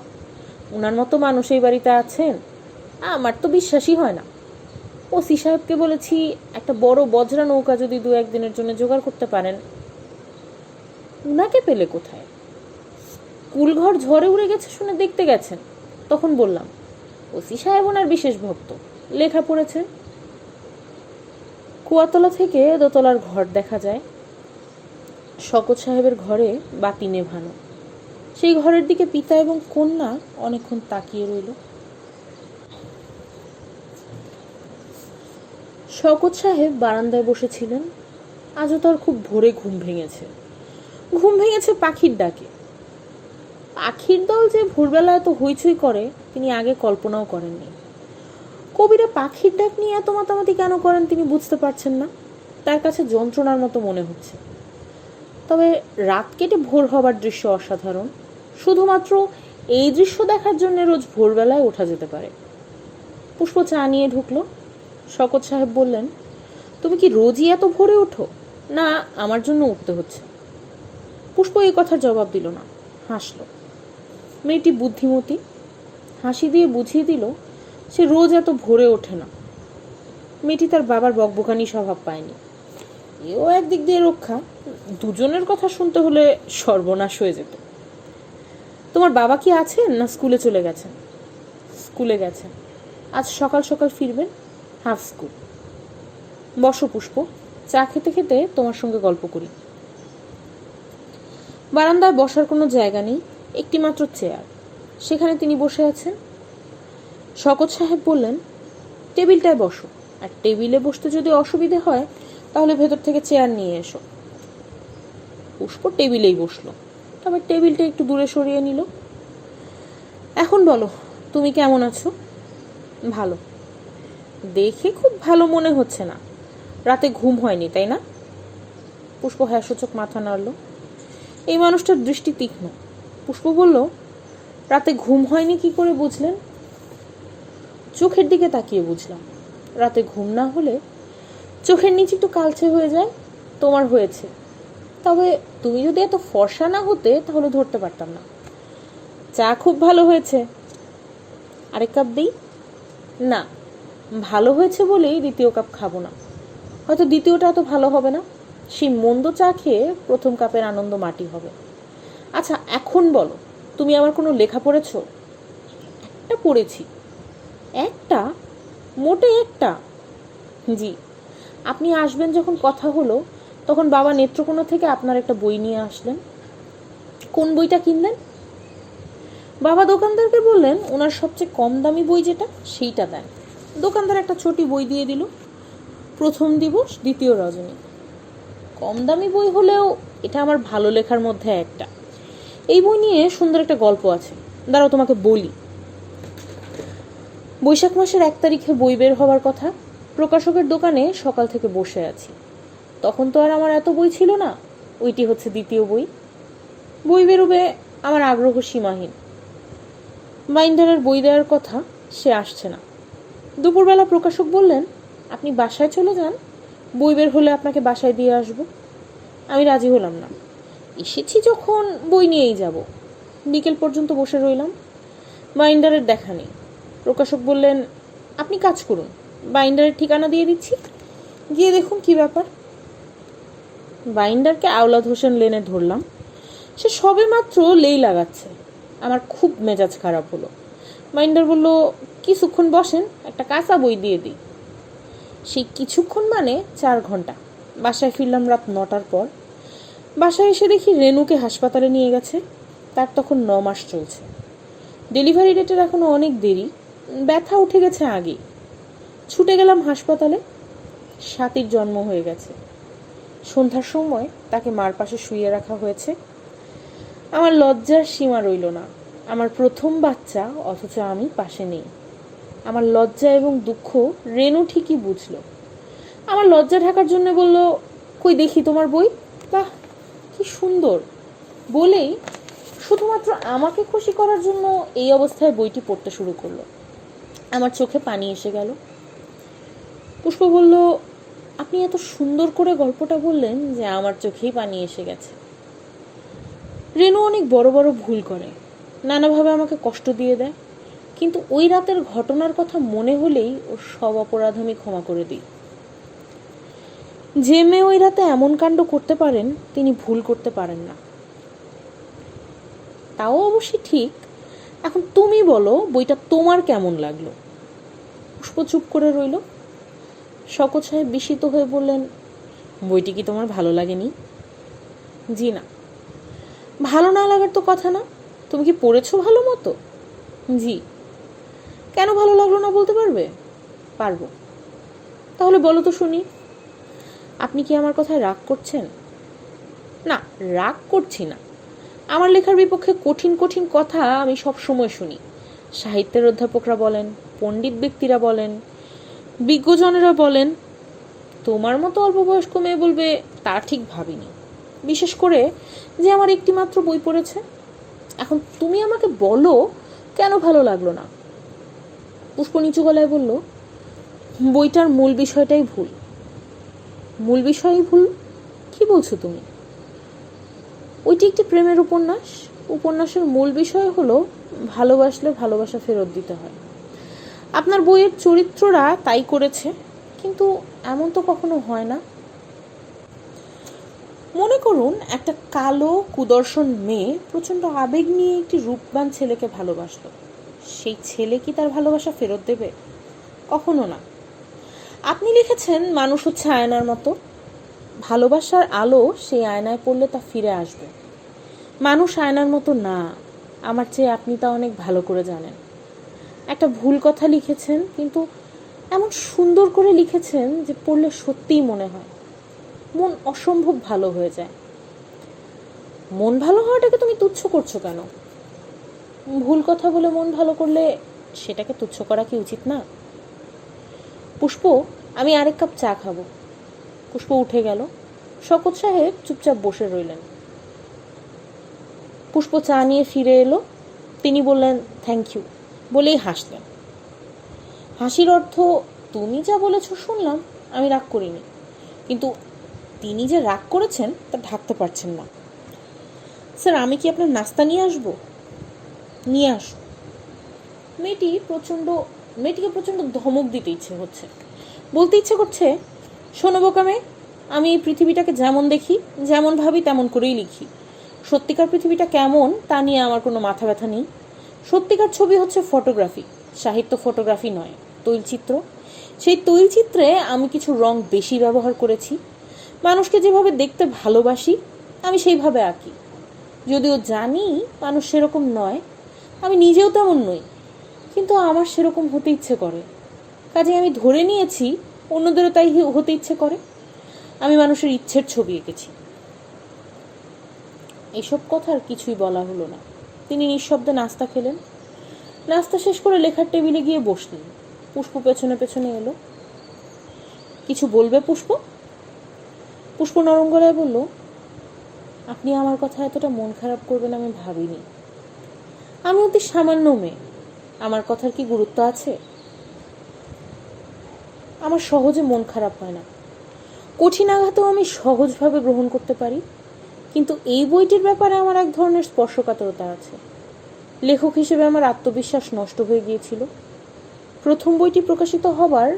ওনার মতো মানুষ এই বাড়িতে আছেন। আমার তো বিশ্বাসই হয় না। ওসি সাহেবকে বলেছি একটা বড় বজ্রা নৌকা যদি 2-1 দিনের জন্য জোগাড় করতে পারেন। উনাকে পেলে কোথায়? কুলঘর ঝড়ে উড়ে গেছে শুনে দেখতে গেছেন, তখন বললাম ওসি সাহেব ওনার বিশেষ ভক্ত, লেখা পড়েছেন। কুয়াতলা থেকে দোতলার ঘর দেখা যায়। শকত সাহেবের ঘরে বাতি নেভানো। সেই ঘরের দিকে পিতা এবং কন্যা অনেকক্ষণ তাকিয়ে রইল। শকত সাহেব বারান্দায় বসেছিলেন। আজও তার খুব ভোরে ঘুম ভেঙেছে। ঘুম ভেঙেছে পাখির ডাকে। পাখির দল যে ভোরবেলা এত হইচই করে তিনি আগে কল্পনাও করেননি। কবিরা পাখির ডাক নিয়ে এত মাতামাতি কেন করেন তিনি বুঝতে পারছেন না। তার কাছে যন্ত্রণার মতো মনে হচ্ছে। তবে রাত কেটে ভোর হবার দৃশ্য অসাধারণ। শুধুমাত্র এই দৃশ্য দেখার জন্য রোজ ভোরবেলায় ওঠা যেতে পারে। পুষ্প চা নিয়ে ঢুকলো। শকত সাহেব বললেন, তুমি কি রোজই এত ভোরে ওঠো? না, আমার জন্য উঠতে হচ্ছে। পুষ্প এই কথার জবাব দিল না, হাসল। মেয়েটি বুদ্ধিমতী, হাসি দিয়ে বুঝিয়ে দিল সে রোজ এত ভোরে ওঠে না। মেয়েটি তার বাবার বকবকানি স্বভাব পায়নি। এও একদিক দিয়ে রক্ষা, দুজনের কথা শুনতে হলে সর্বনাশ হয়ে যেত। তোমার বাবা কি আছেন না স্কুলে চলে গেছেন? স্কুলে গেছেন, আজ সকাল সকাল ফিরবেন, হাফ স্কুল। বসো পুষ্প, চা খেতে খেতে তোমার সঙ্গে গল্প করি। বারান্দায় বসার কোনো জায়গা নেই, একটি মাত্র চেয়ার, সেখানে তিনি বসে আছেন। শকত সাহেব বললেন, টেবিলটায় বসো, আর টেবিলে বসতে যদি অসুবিধে হয় তাহলে ভেতর থেকে চেয়ার নিয়ে এসো। পুষ্প টেবিলেই বসলো, তবে টেবিলটা একটু দূরে সরিয়ে নিল। এখন বলো, তুমি কেমন আছো? ভালো। দেখে খুব ভালো মনে হচ্ছে না। রাতে ঘুম হয়নি তাই না? পুষ্প হ্যাঁসূচক মাথা নাড়ল। এই মানুষটার দৃষ্টি তীক্ষ্ণ। পুষ্প বলল, রাতে ঘুম হয়নি কি করে বুঝলেন? চোখের দিকে তাকিয়ে বুঝলাম। রাতে ঘুম না হলে চোখের নিচে একটু কালচে হয়ে যায়। তোমার হয়েছে, তবে তুমি যদি এত ফর্সা না হতে তাহলে ধরতে পারতাম না। চা খুব ভালো হয়েছে, আরেক কাপ দিই? না, ভালো হয়েছে বলেই দ্বিতীয় কাপ খাবো না। হয়তো দ্বিতীয়টা এত ভালো হবে না। সেই মন্দ চা খেয়ে প্রথম কাপের আনন্দ মাটি হবে। আচ্ছা, এখন বলো, তুমি আমার কোনো লেখা পড়েছ? একটা পড়েছি। একটা? মোটে একটা? জি, আপনি আসবেন যখন কথা হলো তখন বাবা নেত্রকোনা থেকে আপনার একটা বই নিয়ে আসলেন। কোন বইটা কিনলেন? বাবা দোকানদারকে বললেন ওনার সবচেয়ে কম দামি বই যেটা সেইটা দেন। দোকানদার একটা ছোটি বই দিয়ে দিল, প্রথম দিবস দ্বিতীয় রজনী। কম দামি বই হলেও এটা আমার ভালো লেখার মধ্যে একটা। এই বই নিয়ে সুন্দর একটা গল্প আছে, দাঁড়াও তোমাকে বলি। বৈশাখ মাসের 1 তারিখে বই বের হবার কথা। প্রকাশকের দোকানে সকাল থেকে বসে আছি। তখন তো আর আমার এত বই ছিল না, ওইটি হচ্ছে দ্বিতীয় বই। বই বেরোবে, আমার আগ্রহ সীমাহীন। বাইন্ডারের বই দেওয়ার কথা, সে আসছে না। দুপুরবেলা প্রকাশক বললেন, আপনি বাসায় চলে যান, বই বের হলে আপনাকে বাসায় দিয়ে আসবো। আমি রাজি হলাম না। এসেছি যখন বই নিয়েই যাব। বিকেল পর্যন্ত বসে রইলাম। বাইন্ডারের দেখা নেই। প্রকাশক বললেন, আপনি কাজ করুন, বাইন্ডারের ঠিকানা দিয়ে দিচ্ছি, গিয়ে দেখুন কি ব্যাপার। বাইন্ডারকে আওলাদ হোসেন লেনে ধরলাম। সে সবে মাত্র লেই লাগাচ্ছে। আমার খুব মেজাজ খারাপ হলো। বাইন্ডার বলল, কিছুক্ষণ বসেন, একটা কাঁচা বই দিয়ে দিই। সেই কিছুক্ষণ মানে 4 ঘন্টা। বাসায় ফিরলাম রাত 9টার পর। বাসায় এসে দেখি রেনুকে হাসপাতালে নিয়ে গেছে। তার তখন 9 মাস চলছে। ডেলিভারি ডেটের এখনো অনেক দেরি। ব্যথা উঠে গেছে আগেই। ছুটে গেলাম হাসপাতালে। স্বাতীর জন্ম হয়ে গেছে। সন্ধ্যার সময় তাকে মার পাশে শুইয়ে রাখা হয়েছে। আমার লজ্জার সীমা রইল না। আমার প্রথম বাচ্চা, অথচ আমি পাশে নেই। আমার লজ্জা এবং দুঃখ রেনু ঠিকই বুঝলো। আমার লজ্জা ঢাকার জন্য বলল, কই দেখি তোমার বই। বাহ, কি সুন্দর। বলেই শুধুমাত্র আমাকে খুশি করার জন্য এই অবস্থায় বইটি পড়তে শুরু করলো। আমার চোখে পানি এসে গেল। পুষ্প বলল, আপনি এত সুন্দর করে গল্পটা বললেন যে আমার চোখেই পানি এসে গেছে। রেনু অনেক বড় বড় ভুল করে, নানাভাবে আমাকে কষ্ট দিয়ে দেয়, কিন্তু ওই রাতের ঘটনার কথা মনে হলেই ওর সব অপরাধ আমি ক্ষমা করে দিই। যে মেয়ে ওই রাতে এমন কাণ্ড করতে পারেন, তিনি ভুল করতে পারেন না। তাও অবশ্যই ঠিক। এখন তুমি বলো, বইটা তোমার কেমন লাগলো? পুষ্প চুপ করে রইল। শকত সাহেব বিস্মিত হয়ে বললেন, বইটি কি তোমার ভালো লাগেনি? জি না। ভালো না লাগার তো কথা না। তুমি কি পড়েছো ভালো মতো? জি। কেন ভালো লাগলো না বলতে পারবে? পারবো। তাহলে বলো তো শুনি। আপনি কি আমার কথায় রাগ করছেন? না, রাগ করছি না। আমার লেখার বিপক্ষে কঠিন কঠিন কথা আমি সব সময় শুনি। সাহিত্যের অধ্যাপকরা বলেন, পণ্ডিত ব্যক্তিরা বলেন, বিজ্ঞজনেরা বলেন। তোমার মতো অল্প বয়স্ক মেয়ে বলবে তা ঠিক ভাবিনি। বিশেষ করে যে আমার একটি মাত্র বই পড়েছে। এখন তুমি আমাকে বলো, কেন ভালো লাগলো না? পুষ্প নিচু গলায় বলল, বইটার মূল বিষয়টাই ভুল। মূল বিষয়ই ভুল? কি বলছো তুমি? ওইটি একটি প্রেমের উপন্যাস। উপন্যাসের মূল বিষয় হলো ভালোবাসলে ভালোবাসা ফেরত দিতে হয়। আপনার বইয়ের চরিত্ররা তাই করেছে, কিন্তু এমন তো কখনো হয় না। মনে করুন, একটা কালো কুদর্শন মেয়ে প্রচণ্ড আবেগ নিয়ে একটি রূপবান ছেলেকে ভালোবাসলো। সেই ছেলে কি তার ভালোবাসা ফেরত দেবে? কখনো না। আপনি লিখেছেন, মানুষ হচ্ছে আয়নার মতো। ভালোবাসার আলো সেই আয়নায় পড়লে তা ফিরে আসবে। মানুষ আয়নার মতো না। আমার চেয়ে আপনি তা অনেক ভালো করে জানেন। একটা ভুল কথা লিখেছেন, কিন্তু এমন সুন্দর করে লিখেছেন যে পড়লে সত্যিই মনে হয় মন অসম্ভব ভালো হয়ে যায়। মন ভালো হওয়াটাকে তুমি তুচ্ছ করছো কেন? ভুল কথা বলে মন ভালো করলে সেটাকে তুচ্ছ করা কি উচিত না? পুষ্প, আমি আরেক কাপ চা খাবো। পুষ্প উঠে গেল। শকত সাহেব চুপচাপ বসে রইলেন। পুষ্প চা নিয়ে ফিরে এলো। তিনি বললেন, থ্যাংক ইউ, বলেই হাসলেন। হাসির অর্থ, তুমি যা বলেছ শুনলাম, আমি রাগ করিনি, কিন্তু তিনি যে রাগ করেছেন তা ঢাকতে পারছেন না। স্যার, আমি কি আপনার নাস্তা নিয়ে আসবো? নিয়ে আসো। মেয়েটিকে প্রচণ্ড ধমক দিতে ইচ্ছে হচ্ছে। বলতে ইচ্ছে করছে, শোনো বোকামে, আমি এই পৃথিবীটাকে যেমন দেখি, যেমন ভাবি, তেমন করেই লিখি। সত্যিকার পৃথিবীটা কেমন তা নিয়ে আমার কোনো মাথা ব্যথা নেই। সত্যিকার ছবি হচ্ছে ফটোগ্রাফি, সাহিত্য ফটোগ্রাফি নয়, তৈলচিত্র। সেই তৈলচিত্রে আমি কিছু রং বেশি ব্যবহার করেছি। মানুষকে যেভাবে দেখতে ভালোবাসি, আমি সেইভাবে আঁকি। যদিও জানি মানুষ সেরকম নয়, আমি নিজেও তেমন নই, কিন্তু আমার সেরকম হতে ইচ্ছে করে। কাজে আমি ধরে নিয়েছি অন্যদেরও তাই হতে ইচ্ছে করে। আমি মানুষের ইচ্ছের ছবি এঁকেছি। এসব কথার কিছুই বলা হলো না। তিনি নিঃশব্দে নাস্তা খেলেন। নাস্তা শেষ করে লেখার টেবিলে গিয়ে বসলেন। পুষ্প পেছনে পেছনে এলো। কিছু বলবে পুষ্প? পুষ্প নরম গলায় বলল, আপনি আমার কথা এতটা মন খারাপ করবেন আমি ভাবিনি। আমি অতি সামান্য মেয়ে, আমার কথার কি গুরুত্ব আছে? আমার সহজে মন খারাপ হয় না, কঠিন আঘাতও আমি সহজভাবে গ্রহণ করতে পারি। কিন্তু এই বইটির ব্যাপারে আমার এক ধরনের স্পর্শকাতরতা আছে। লেখক হিসেবে আমার আত্মবিশ্বাস নষ্ট হয়ে গিয়েছিল। প্রথম বইটি প্রকাশিত হবার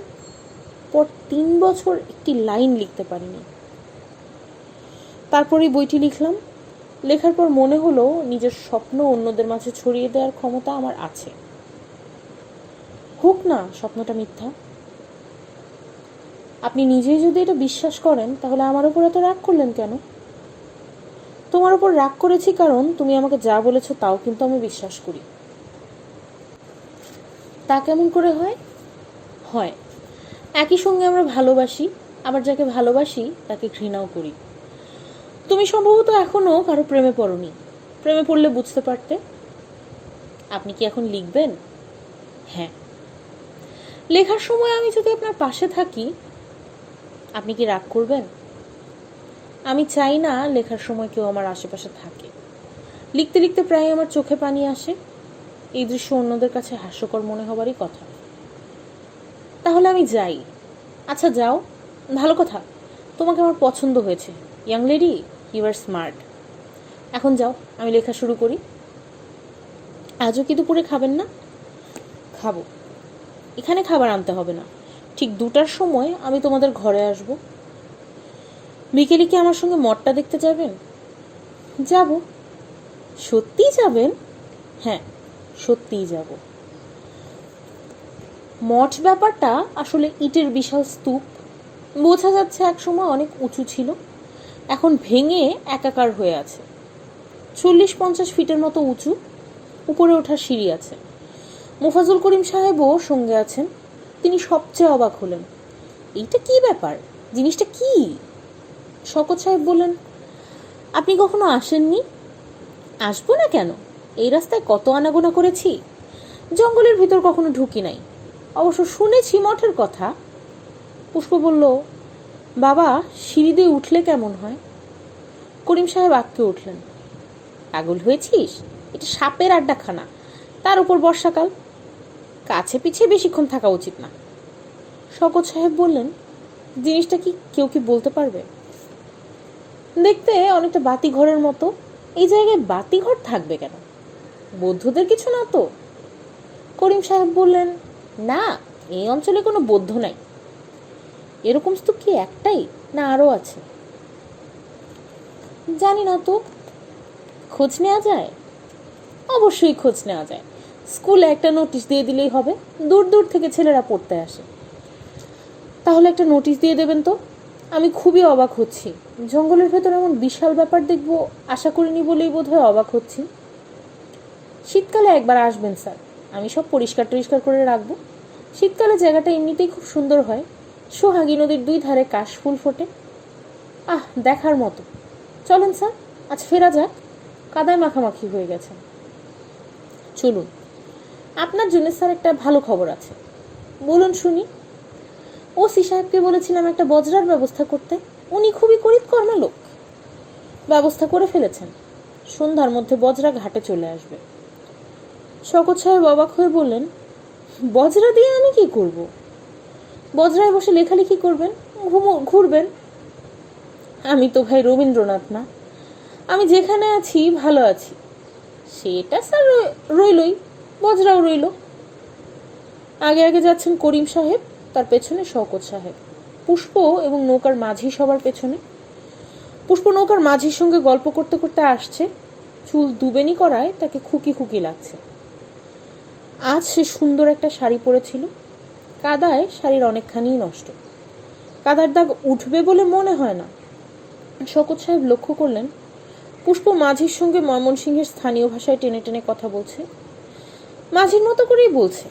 পর 3 বছর একটি লাইন লিখতে পারিনি। তারপরে বইটি লিখলাম। লেখার পর মনে হলো নিজের স্বপ্ন অন্যদের মাঝে ছড়িয়ে দেওয়ার ক্ষমতা আমার আছে। হোক না স্বপ্নটা মিথ্যা। আপনি নিজেই যদি এটা বিশ্বাস করেন তাহলে আমার উপর এত রাগ করলেন কেন? তোমার উপর রাগ করেছি কারণ তুমি আমাকে যা বলেছো তাও কিন্তু আমি বিশ্বাস করি। তা কেমন করে হয়? হয়, একই সঙ্গে আমরা ভালোবাসি, আবার যাকে ভালোবাসি তাকে ঘৃণাও করি। তুমি সম্ভবত এখনো কারো প্রেমে পড়োনি। প্রেমে পড়লে বুঝতে পারতে। আপনি কি এখন লিখবেন? হ্যাঁ। লেখার সময় আমি যদি আপনার পাশে থাকি, আপনি কি রাগ করবেন? আমি চাই না লেখার সময় কেউ আমার আশেপাশে থাকে। লিখতে লিখতে প্রায় আমার চোখে পানি আসে। এই দৃশ্য অন্যদের কাছে হাস্যকর মনে হবারই কথা। তাহলে আমি যাই। আচ্ছা যাও, ভালো কথা, তোমাকে আমার পছন্দ হয়েছে। Young lady, you are smart. এখন যাও, আমি লেখা শুরু করি। আজও কি দুপুরে খাবেন না? খাবো। এখানে খাবার আনতে হবে না, ঠিক 2টার সময় আমি তোমাদের ঘরে আসব। বিকেলে কি আমার সঙ্গে মঠটা দেখতে যাবেন? যাব। সত্যিই যাবেন? হ্যাঁ, সত্যিই যাব। মঠ ব্যাপারটা আসলে ইটের বিশাল স্তূপ। বোঝা যাচ্ছে একসময় অনেক উঁচু ছিল, এখন ভেঙে একাকার হয়ে আছে। 40-50 ফিটের মতো উঁচু। উপরে ওঠার সিঁড়ি আছে। মোফাজ্জল করিম সাহেবও সঙ্গে আছেন। তিনি সবচেয়ে অবাক হলেন। এইটা কি ব্যাপার? জিনিসটা কি? শওকত সাহেব বললেন, আপনি কখনো আসেননি? আসবো না কেন? এই রাস্তায় কত আনাগোনা করেছি, জঙ্গলের ভিতর কখনো ঢুকি নাই। অবশ্য শুনেছি মঠের কথা। পুষ্প বলল, বাবা সিঁড়ি দিয়ে উঠলে কেমন হয়? করিম সাহেব আটকে উঠলেন। পাগল হয়েছিস? এটা সাপের আড্ডাখানা, তার উপর বর্ষাকাল, কাছে পিছে বেশিক্ষণ থাকা উচিত না। শওকত সাহেব বললেন, জিনিসটা কি কেউ কি বলতে পারবে? দেখতে অনেকটা বাতিঘরের মতো। এই জায়গায় বাতিঘর থাকবে কেন? বৌদ্ধদের কিছু না তো? করিম সাহেব বললেন, না, এই অঞ্চলে কোনো বৌদ্ধ নাই। এরকম স্তূপ কি একটাই না আরও আছে? জানি না তো। খোঁজ নেওয়া যায়? অবশ্যই খোঁজ নেওয়া যায়। স্কুলে একটা নোটিশ দিয়ে দিলেই হবে, দূর দূর থেকে ছেলেরা পড়তে আসে। তাহলে একটা নোটিশ দিয়ে দেবেন তো। আমি খুবই অবাক হচ্ছি, জঙ্গলের ভেতর এমন বিশাল ব্যাপার দেখবো আশা করিনি বলেই বোধহয় অবাক হচ্ছি। শীতকালে একবার আসবেন স্যার, আমি সব পরিষ্কার টরিষ্কার করে রাখবো। শীতকালে জায়গাটা এমনিতেই খুব সুন্দর হয়। সোহাগী নদীর 2 ধারে কাশফুল ফোটে। আহ, দেখার মতো। চলেন স্যার, আজ ফেরা যাক, কাদায় মাখামাখি হয়ে গেছে। চলুন, আপনার জন্য স্যার একটা ভালো খবর আছে। বলুন শুনি। ওসি সাহেবকে বলেছিলাম একটা বজরার ব্যবস্থা করতে, উনি খুবই করিতকর্মা লোক। ব্যবস্থা করে ফেলেছেন, সন্ধ্যার মধ্যে বজরা ঘাটে চলে আসবে। শওকত সাহেব অবাক হয়ে বললেন, বজরা দিয়ে আমি কি করব? বজরায় বসে লেখালেখি করবেন, ঘুরবেন? আমি তো ভাই রবীন্দ্রনাথ না। আমি যেখানে আছি ভালো আছি। সেটা স্যার রইলই, বজরাও রইল। আগে আগে যাচ্ছেন করিম সাহেব, তার পেছনে শওকত সাহেব, পুষ্প এবং নৌকার মাঝি সবার পেছনে। পুষ্প নৌকার মাঝির সঙ্গে গল্প করতে করতে আসছে। চুল দুবেনি করায় তাকে খুকি খুকি লাগছে। আজ সে সুন্দর একটা শাড়ি পরেছিল। কাদায় শাড়ির অনেকখানি নষ্ট। কাদার দাগ উঠবে বলে মনে হয় না। শওকত সাহেব লক্ষ্য করলেন, পুষ্প মাঝির সঙ্গে ময়মনসিংহের স্থানীয় ভাষায় টেনে টেনে কথা বলছে। মাঝির মতো করেই বলছে।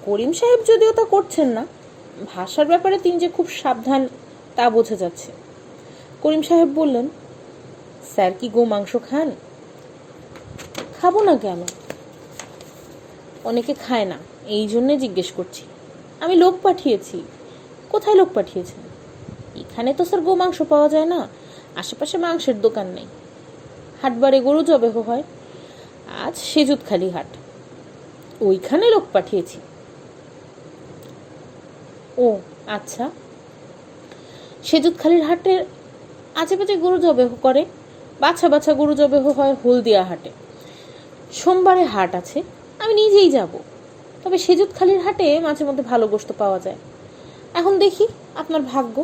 করিম সাহেব যদিও তা করছেন না, ভাষার ব্যাপারে তিনি যে খুব সাবধান তা বোঝা যাচ্ছে। করিম সাহেব বললেন, স্যার কি গো মাংস খান? খাবো না কেন? অনেকে খায় না, এই জন্যে জিজ্ঞেস করছি। আমি লোক পাঠিয়েছি, কোথায় লোক পাঠিয়েছেন? এখানে তো স্যার গোমাংস পাওয়া যায় না, আশেপাশে মাংসের দোকান নেই। হাটবারে গরু জবেহ হয়। আজ সেজুতখালি হাট, ওইখানে লোক পাঠিয়েছি। ও আচ্ছা, সেজুতখালির হাটের আশেপাশে গরু জবেহ করে, বাছা বাছা গরু জবেহ হয় হলদিয়া হাটে। সোমবারে হাট আছে, আমি নিজেই যাব। তবে সেজুতখালির হাটে মাঝে মধ্যে ভালো গোশত পাওয়া যায়। এখন দেখি আপনার ভাগ্য।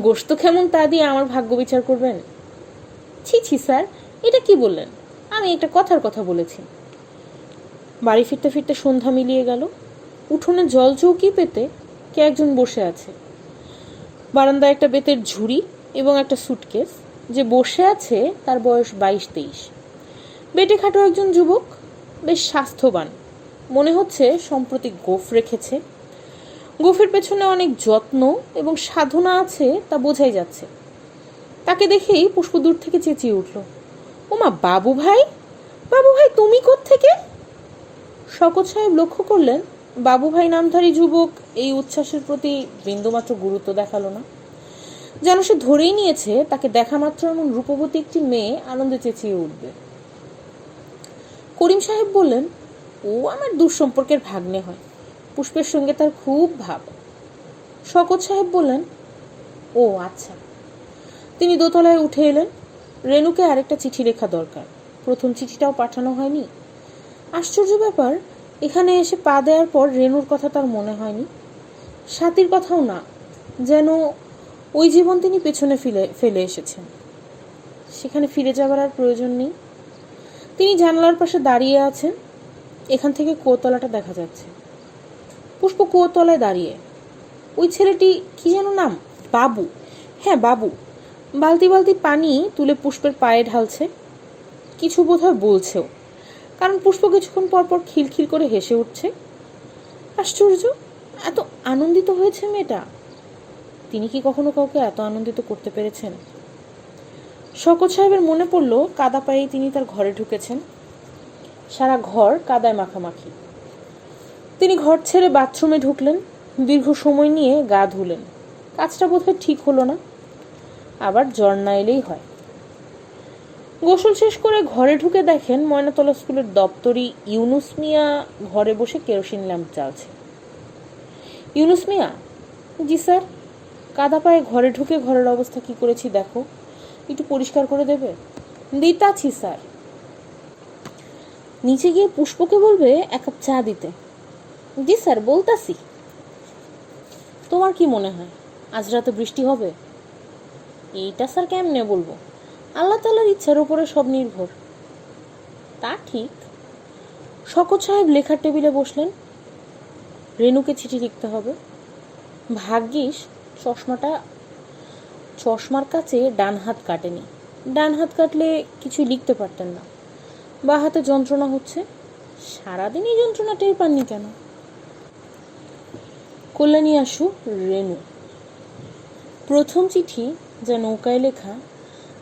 গোশত কেমন তা দিয়ে আমার ভাগ্য বিচার করবেন? ছি ছি স্যার, এটা কি বললেন? আমি একটা কথার কথা বলেছি। বাড়ি ফিরতে ফিরতে সন্ধ্যা মিলিয়ে গেল। উঠোনে জল চৌকি পেতে কে একজন বসে আছে। বারান্দায় একটা বেতের ঝুড়ি এবং একটা সুটকেস। যে বসে আছে তার বয়স 22-23। বেটে খাটো একজন যুবক, বেশ স্বাস্থ্যবান। মনে হচ্ছে সম্প্রতি গোঁফ রেখেছে। গোঁফের পেছনে অনেক যত্ন এবং সাধনা আছে তা বোঝাই যাচ্ছে। তাকে দেখেই পুষ্প দূর থেকে চেঁচিয়ে উঠল, ওমা বাবু ভাই, বাবু ভাই তুমি কোত্থেকে? শকত সাহেব লক্ষ্য করলেন বাবু ভাই নামধারী যুবক এই উচ্ছ্বাসের প্রতি বিন্দুমাত্র গুরুত্ব দেখালো না। যেন সে ধরেই নিয়েছে তাকে দেখা মাত্র এমন রূপবতী একটি মেয়ে আনন্দে চেঁচিয়ে উঠবে। করিম সাহেব বললেন, ও আমার দূর সম্পর্কের ভাগ্নে হয়, পুষ্পের সঙ্গে তার খুব ভাব। শকত সাহেব বললেন, ও আচ্ছা। তিনি দোতলায় উঠে এলেন। রেনুকে আরেকটা চিঠি লেখা দরকার, প্রথম চিঠিটাও পাঠানো হয়নি। আশ্চর্য ব্যাপার, এখানে এসে পা দেওয়ার পর রেনুর কথা তার মনে হয়নি, স্বাতীর কথাও না। যেন ওই জীবন তিনি পেছনে ফেলে এসেছেন, সেখানে ফিরে যাবার আর প্রয়োজন নেই। তিনি জানলার পাশে দাঁড়িয়ে আছেন। এখান থেকে কুয়োতলাটা দেখা যাচ্ছে। পুষ্প কুয়োতলায় দাঁড়িয়ে। ওই ছেলেটি কি যেন নাম, বাবু। হ্যাঁ বাবু, বালতি বালতি পানি তুলে পুষ্পের পায়ে ঢালছে। কিছু বোধহয় বলছেও, কারণ পুষ্প কিছুক্ষণ পরপর খিলখিল করে হেসে উঠছে। আশ্চর্য, এত আনন্দিত হয়েছে মেয়েটা। তিনি কি কখনো কাউকে এত আনন্দিত করতে পেরেছেন? শকত সাহেবের মনে পড়ল কাদা পায়েই তিনি তার ঘরে ঢুকেছেন। সারা ঘর কাদায় মাখামাখি। তিনি ঘর ছেড়ে বাথরুমে ঢুকলেন। দীর্ঘ সময় নিয়ে গা ধুলেন। কাজটা বোধহয় ঠিক হলো না। আবার জ্বর না এলেই হয়। গোসল শেষ করে ঘরে ঢুকে দেখেন ময়নাতলা স্কুলের দপ্তরি ইউনুস মিয়া ঘরে বসে কেরোসিন ল্যাম্প জ্বালছে। ইউনুস মিয়া? জি স্যার। কাদা পায়ে ঘরে ঢুকে ঘরের অবস্থা কি করেছি দেখো, একটু পরিষ্কার করে দেবে? দিতাছি স্যার। নিচে গিয়ে পুষ্পকে বলবে এক কাপ চা দিতে। জি স্যার, বলতাছি। তোমার কি মনে হয় আজ রাতে বৃষ্টি হবে? এইটা স্যার কেমনে বলবো, আল্লাহ তাআলার ইচ্ছার উপরে সব নির্ভর। তা ঠিক। শকত সাহেব লেখার টেবিলে বসলেন। রেনুকে চিঠি লিখতে হবে। ভাগ্যিস চশমার কাছে ডান হাত কাটেনি। ডান হাত কাটলে কিছুই লিখতে পারতেন না। বা হাতে যন্ত্রণা হচ্ছে। সারাদিন এই যন্ত্রণা টের পাননি কেন? কল্যাণী আশু, রেনু। প্রথম চিঠি যা নৌকায় লেখা,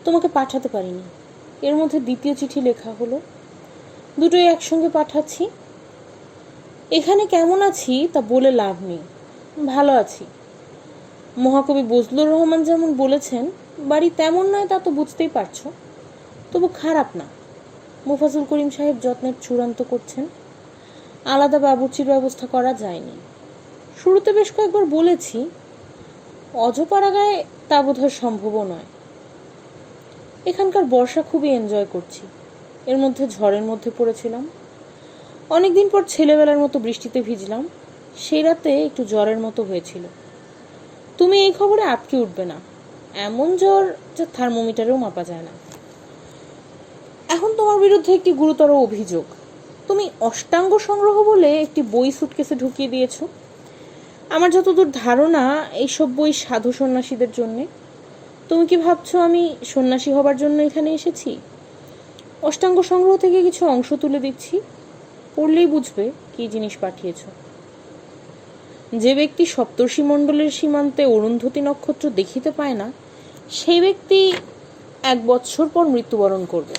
তোমাকে পাঠাতে পারিনি। এর মধ্যে দ্বিতীয় চিঠি লেখা হলো, দুটোই একসঙ্গে পাঠাচ্ছি। এখানে কেমন আছি তা বলে লাভ নেই, ভালো আছি। মহাকবি বজলুর রহমান যেমন বলেছেন, বাড়ি তেমন নয় তা তো বুঝতেই পারছো, তবু খারাপ না। মুফাজ্জল করিম সাহেব যত্নের চূড়ান্ত করছেন। আলাদা বাবুর্চির ব্যবস্থা করা যায়নি। শুরুতে বেশ কয়েকবার বলেছি, অজপাড়াগায় তা বোধহয় সম্ভবও নয়। এখানকার বর্ষা খুবই এনজয় করছি। এর মধ্যে ঝড়ের মধ্যে পড়েছিলাম। অনেকদিন পর ছেলেবেলার মতো বৃষ্টিতে ভিজলাম। সেই রাতে একটু জ্বরের মতো হয়েছিল। তুমি এই খবরে আটকে উঠবে না, এমন জ্বর যা থার্মোমিটারেও মাপা যায় না। এখন তোমার বিরুদ্ধে একটি গুরুতর অভিযোগ। তুমি অষ্টাঙ্গ সংগ্রহ বলে একটি বই সুটকেসে ঢুকিয়ে দিয়েছো। আমার যতদূর ধারণা এইসব বই সাধু সন্ন্যাসীদের জন্যে। তুমি কি ভাবছো আমি সন্ন্যাসী হবার জন্য এখানে এসেছি? অষ্টাঙ্গ সংগ্রহ থেকে কিছু অংশ তুলে দিচ্ছি, পড়লেই বুঝবে কি জিনিস পাঠিয়েছ। যে ব্যক্তি সপ্তর্ষি মণ্ডলের সীমান্তে অরুন্ধতী নক্ষত্র দেখিতে পায় না, সেই ব্যক্তি 1 বৎসর পর মৃত্যুবরণ করবে।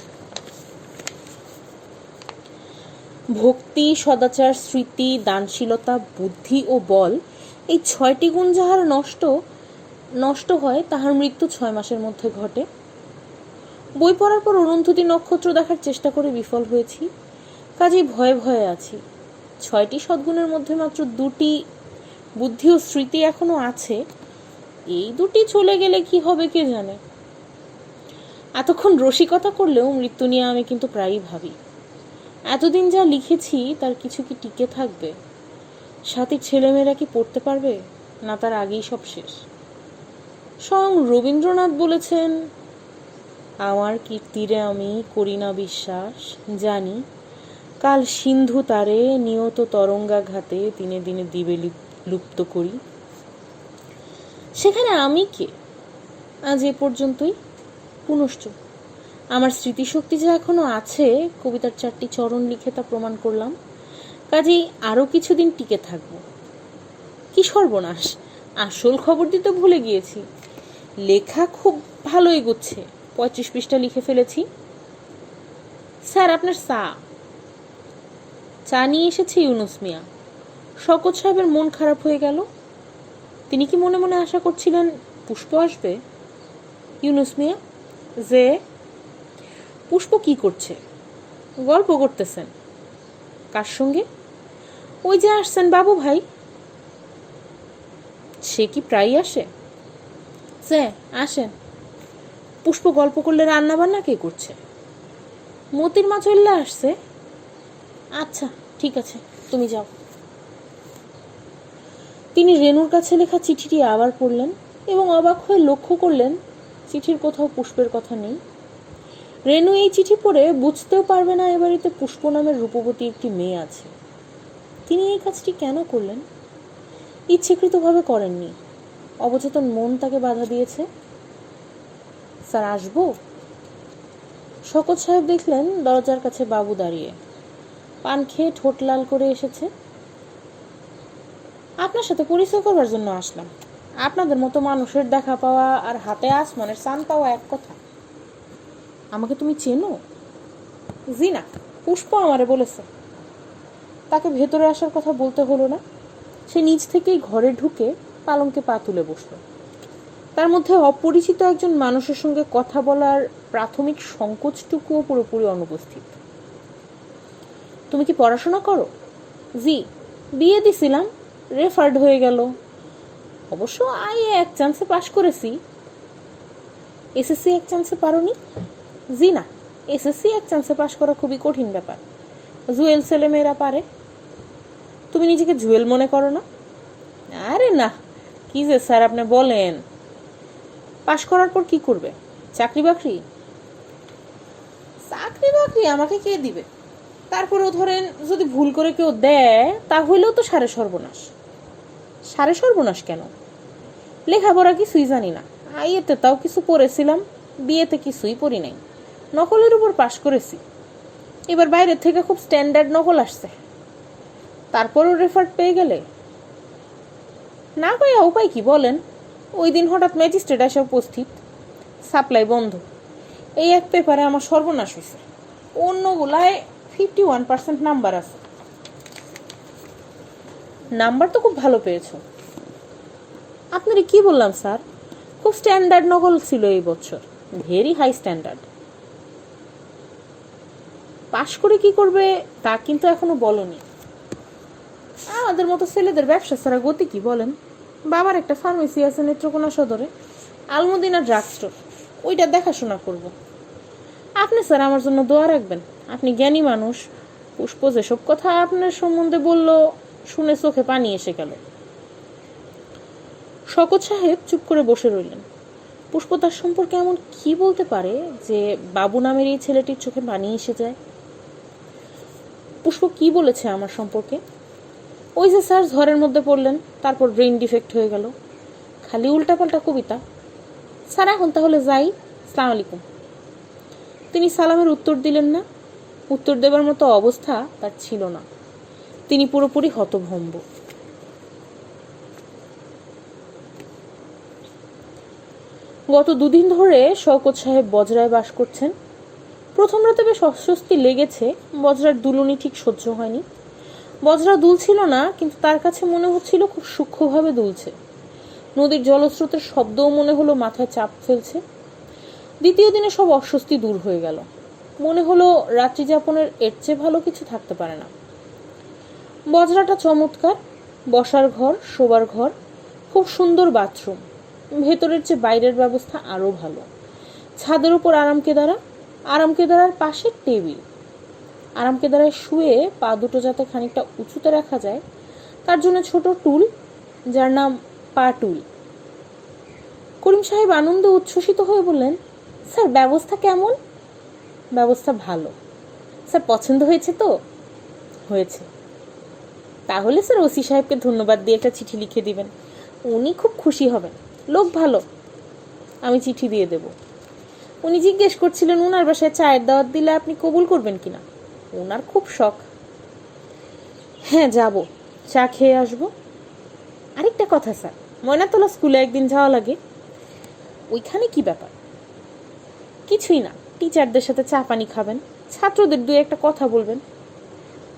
ভক্তি, সদাচার, স্মৃতি, দানশীলতা, বুদ্ধি ও বল এই 6টি গুণ যাহার নষ্ট হয় তাহার মৃত্যু 6 মাসের মধ্যে ঘটে। বই পড়ার পর অরুন্ধতী নক্ষত্র দেখার চেষ্টা করে বিফল হয়েছি, কাজেই ভয়ে ভয়ে আছি। 6টি সদ্গুণের মধ্যে মাত্র 2টি বুদ্ধি ও স্মৃতি এখনো আছে, এই 2টি চলে গেলে কি হবে কে জানে। এতক্ষণ রসিকতা করলেও মৃত্যু নিয়ে আমি কিন্তু প্রায়ই ভাবি, এতদিন যা লিখেছি তার কিছু কি টিকে থাকবে? সাথীর ছেলেমেয়েরা কি পড়তে পারবে, না তার আগেই সব শেষ? স্বয়ং রবীন্দ্রনাথ বলেছেন, আমার কীর্তিরে আমি করি না বিশ্বাস, জানি কাল সিন্ধু তারে নিয়ত তরঙ্গাঘাতে দিনে দিনে দিবে লুপ্ত করি। সেখানে আমি কে? আজ এ পর্যন্তই। পুনশ্চ আমার স্মৃতিশক্তি যে এখনো আছে, কবিতার 4টি চরণ লিখে তা প্রমাণ করলাম, কাজেই আরো কিছুদিন টিকে থাকব। কি সর্বনাশ, আসল খবর দিতে ভুলে গিয়েছি। লেখা খুব ভালো এগোচ্ছে, 35 পৃষ্ঠা লিখে ফেলেছি। স্যার, আপনার চা নিয়ে এসেছে ইউনুস মিয়া। শওকত সাহেবের মন খারাপ হয়ে গেল। তিনি কি মনে মনে আশা করছিলেন পুষ্প আসবে? ইউনুস মিয়া, যে পুষ্প কি করছে? গল্প করতেছেন। কার সঙ্গে? ওই যে আসছেন বাবু ভাই। সে কি প্রায়ই আসে? যে আসেন। পুষ্প গল্প করলে রান্না বান্না কে করছে? মতির মা চললে আসছে। আচ্ছা ঠিক আছে, তুমি যাও। তিনি রেনুর কাছে লেখা চিঠিটি আবার পড়লেন এবং অবাক হয়ে লক্ষ্য করলেন চিঠির কোথাও পুষ্পের কথা নেই। রেনু এই চিঠি পড়ে বুঝতেও পারবে না এ বাড়িতে পুষ্প নামের রূপবতী একটি মেয়ে আছে। তিনি এই কাজটি কেন করলেন? ইচ্ছেকৃতভাবে করেননি, অবচেতন মন তাকে বাধা দিয়েছে। স্যার, আসবো? শওকত সাহেব দেখলেন দরজার কাছে বাবু দাঁড়িয়ে, পান খেয়ে ঠোঁট লাল করে এসেছে। আপনার সাথে পরিচয় করবার জন্য আসলাম। আপনাদের মতো মানুষের দেখা পাওয়া আর হাতে আসমানের চান পাওয়া এক কথা। আমাকে তুমি চেনো? জি না, পুষ্প আমারে বলেছে। তাকে ভেতরে আসার কথা বলতে হলো না, সে নিজ থেকেই ঘরে ঢুকে পালঙ্কে পা তুলে বসল। তার মধ্যে অপরিচিত একজন মানুষের সঙ্গে কথা বলার প্রাথমিক সংকোচটুকুও পুরোপুরি অনুপস্থিত। তুমি কি পড়াশোনা করো? জি, বিয়ে দিছিলাম, রেফার্ড হয়ে গেল। অবশ্য আইএ এক চান্সে পাশ করেছি। এসএসসি এক চান্সে পারোনি? জি না, এসএসসি এক চান্সে পাশ করা খুবই কঠিন ব্যাপার। জুয়েল ছেলেমেয়েরা পারে। তুমি নিজেকে জুয়েল মনে করো না? আরে না, কি যে স্যার আপনি বলেন। পাশ করার পর কি করবে? চাকরি বাকরি? চাকরি বাকরি আমাকে কে দিবে? তারপরেও ধরেন যদি ভুল করে কেউ দেয় তাহলেও তো সারে সর্বনাশ। সারে সর্বনাশ কেন? লেখাপড়া কিছুই জানি না, আইএতে তাও কিছু পড়েছিলাম, বিয়েতে কিছুই পড়ি নাই, নকলের উপর পাশ করেছি। এবার বাইরের থেকে খুব স্ট্যান্ডার্ড নকল আসছে, তারপরও রেফার্ড পেয়ে গেলে না পাইয়া উপায় কি বলেন? ওই দিন হঠাৎ ম্যাজিস্ট্রেট এসে উপস্থিত, সাপ্লাই বন্ধ। এই এক পেপারে আমার সর্বনাশ হয়েছে, অন্যগুলায় 51% নাম্বার আছে। নাম্বার তো খুব ভালো পেয়েছো। আপনারে কি বললাম স্যার, খুব স্ট্যান্ডার্ড নকল ছিল এই বছর, ভেরি হাই স্ট্যান্ডার্ড। পাশ করে কি করবে তা কিন্তু এখনো বলনি। আমাদের মতো ছেলেদের ব্যবসা ছাড়া গতি কি বলেন? বাবার একটা ফার্মেসি আছে নেত্রকোনা সদরে, আলমদিনা ড্রাগ স্টোর, ওইটা দেখাশোনা করব। আপনি স্যার আমার জন্য দোয়া রাখবেন, আপনি জ্ঞানী মানুষ। পুষ্প যেসব কথা আপনার সম্বন্ধে বলল শুনে চোখে পানি এসে গেল। শওকত সাহেব চুপ করে বসে রইলেন। পুষ্প তার সম্পর্কে এমন কি বলতে পারে যে বাবু নামের এই ছেলেটির চোখে পানি এসে যায়? পুষ্প কি বলেছে আমার সম্পর্কে? ওই যে স্যার ঝড়ের মধ্যে পড়লেন, তারপর ব্রেইন ডিফেক্ট হয়ে গেল, খালি উল্টাপাল্টা কবিতা। স্যার এখন তাহলে যাই, আসসালামু আলাইকুম। তিনি সালামের উত্তর দিলেন না, উত্তর দেবার মতো অবস্থা তার ছিল না। তিনি পুরোপুরি হতভম্ব। গত 2 দিন ধরে শওকত সাহেব বজরায় বাস করছেন। প্রথম রাতে বেশ অস্বস্তি লেগেছে, বজরার দুলুনি ঠিক সহ্য হয়নি। বজরা দুলছিল না, কিন্তু তার কাছে মনে হচ্ছিল খুব সূক্ষ্মভাবে দুলছে। নদীর জলস্রোতের শব্দও মনে হলো মাথায় চাপ ফেলছে। দ্বিতীয় দিনে সব অস্বস্তি দূর হয়ে গেল। মনে হলো রাত্রি যাপনের এর চেয়ে ভালো কিছু থাকতে পারে না। বজরাটা চমৎকার, বসার ঘর, শোবার ঘর, খুব সুন্দর বাথরুম, ভেতরের চেয়ে বাইরের ব্যবস্থা আরও ভালো। ছাদের উপর আরামকেদারার পাশে টেবিল। আরামকেদারায় শুয়ে পা দুটো যাতে খানিকটা উঁচুতে রাখা যায় তার জন্য ছোট টুল, যার নাম পা টুল। করিম সাহেব আনন্দে উচ্ছ্বসিত হয়ে বললেন, স্যার ব্যবস্থা কেমন? ব্যবস্থা ভালো। স্যার পছন্দ হয়েছে তো? হয়েছে। তাহলে স্যার ওসি সাহেবকে ধন্যবাদ দিয়ে একটা চিঠি লিখে দিবেন, উনি খুব খুশি হবেন, লোক ভালো। আমি চিঠি দিয়ে দেব। উনি জিজ্ঞেস করছিলেন উনার বাসায় চায়ের দাওয়াত দিলে আপনি কবুল করবেন কিনা। ওনার খুব শখ। হ্যাঁ যাব, চা খেয়ে আসবো। আরেকটা কথা স্যার, ময়নাতলা স্কুলে একদিন যাওয়া লাগে। ওইখানে কি ব্যাপার? কিছুই না, টিচারদের সাথে চা পানি খাবেন, ছাত্রদের দুই একটা কথা বলবেন।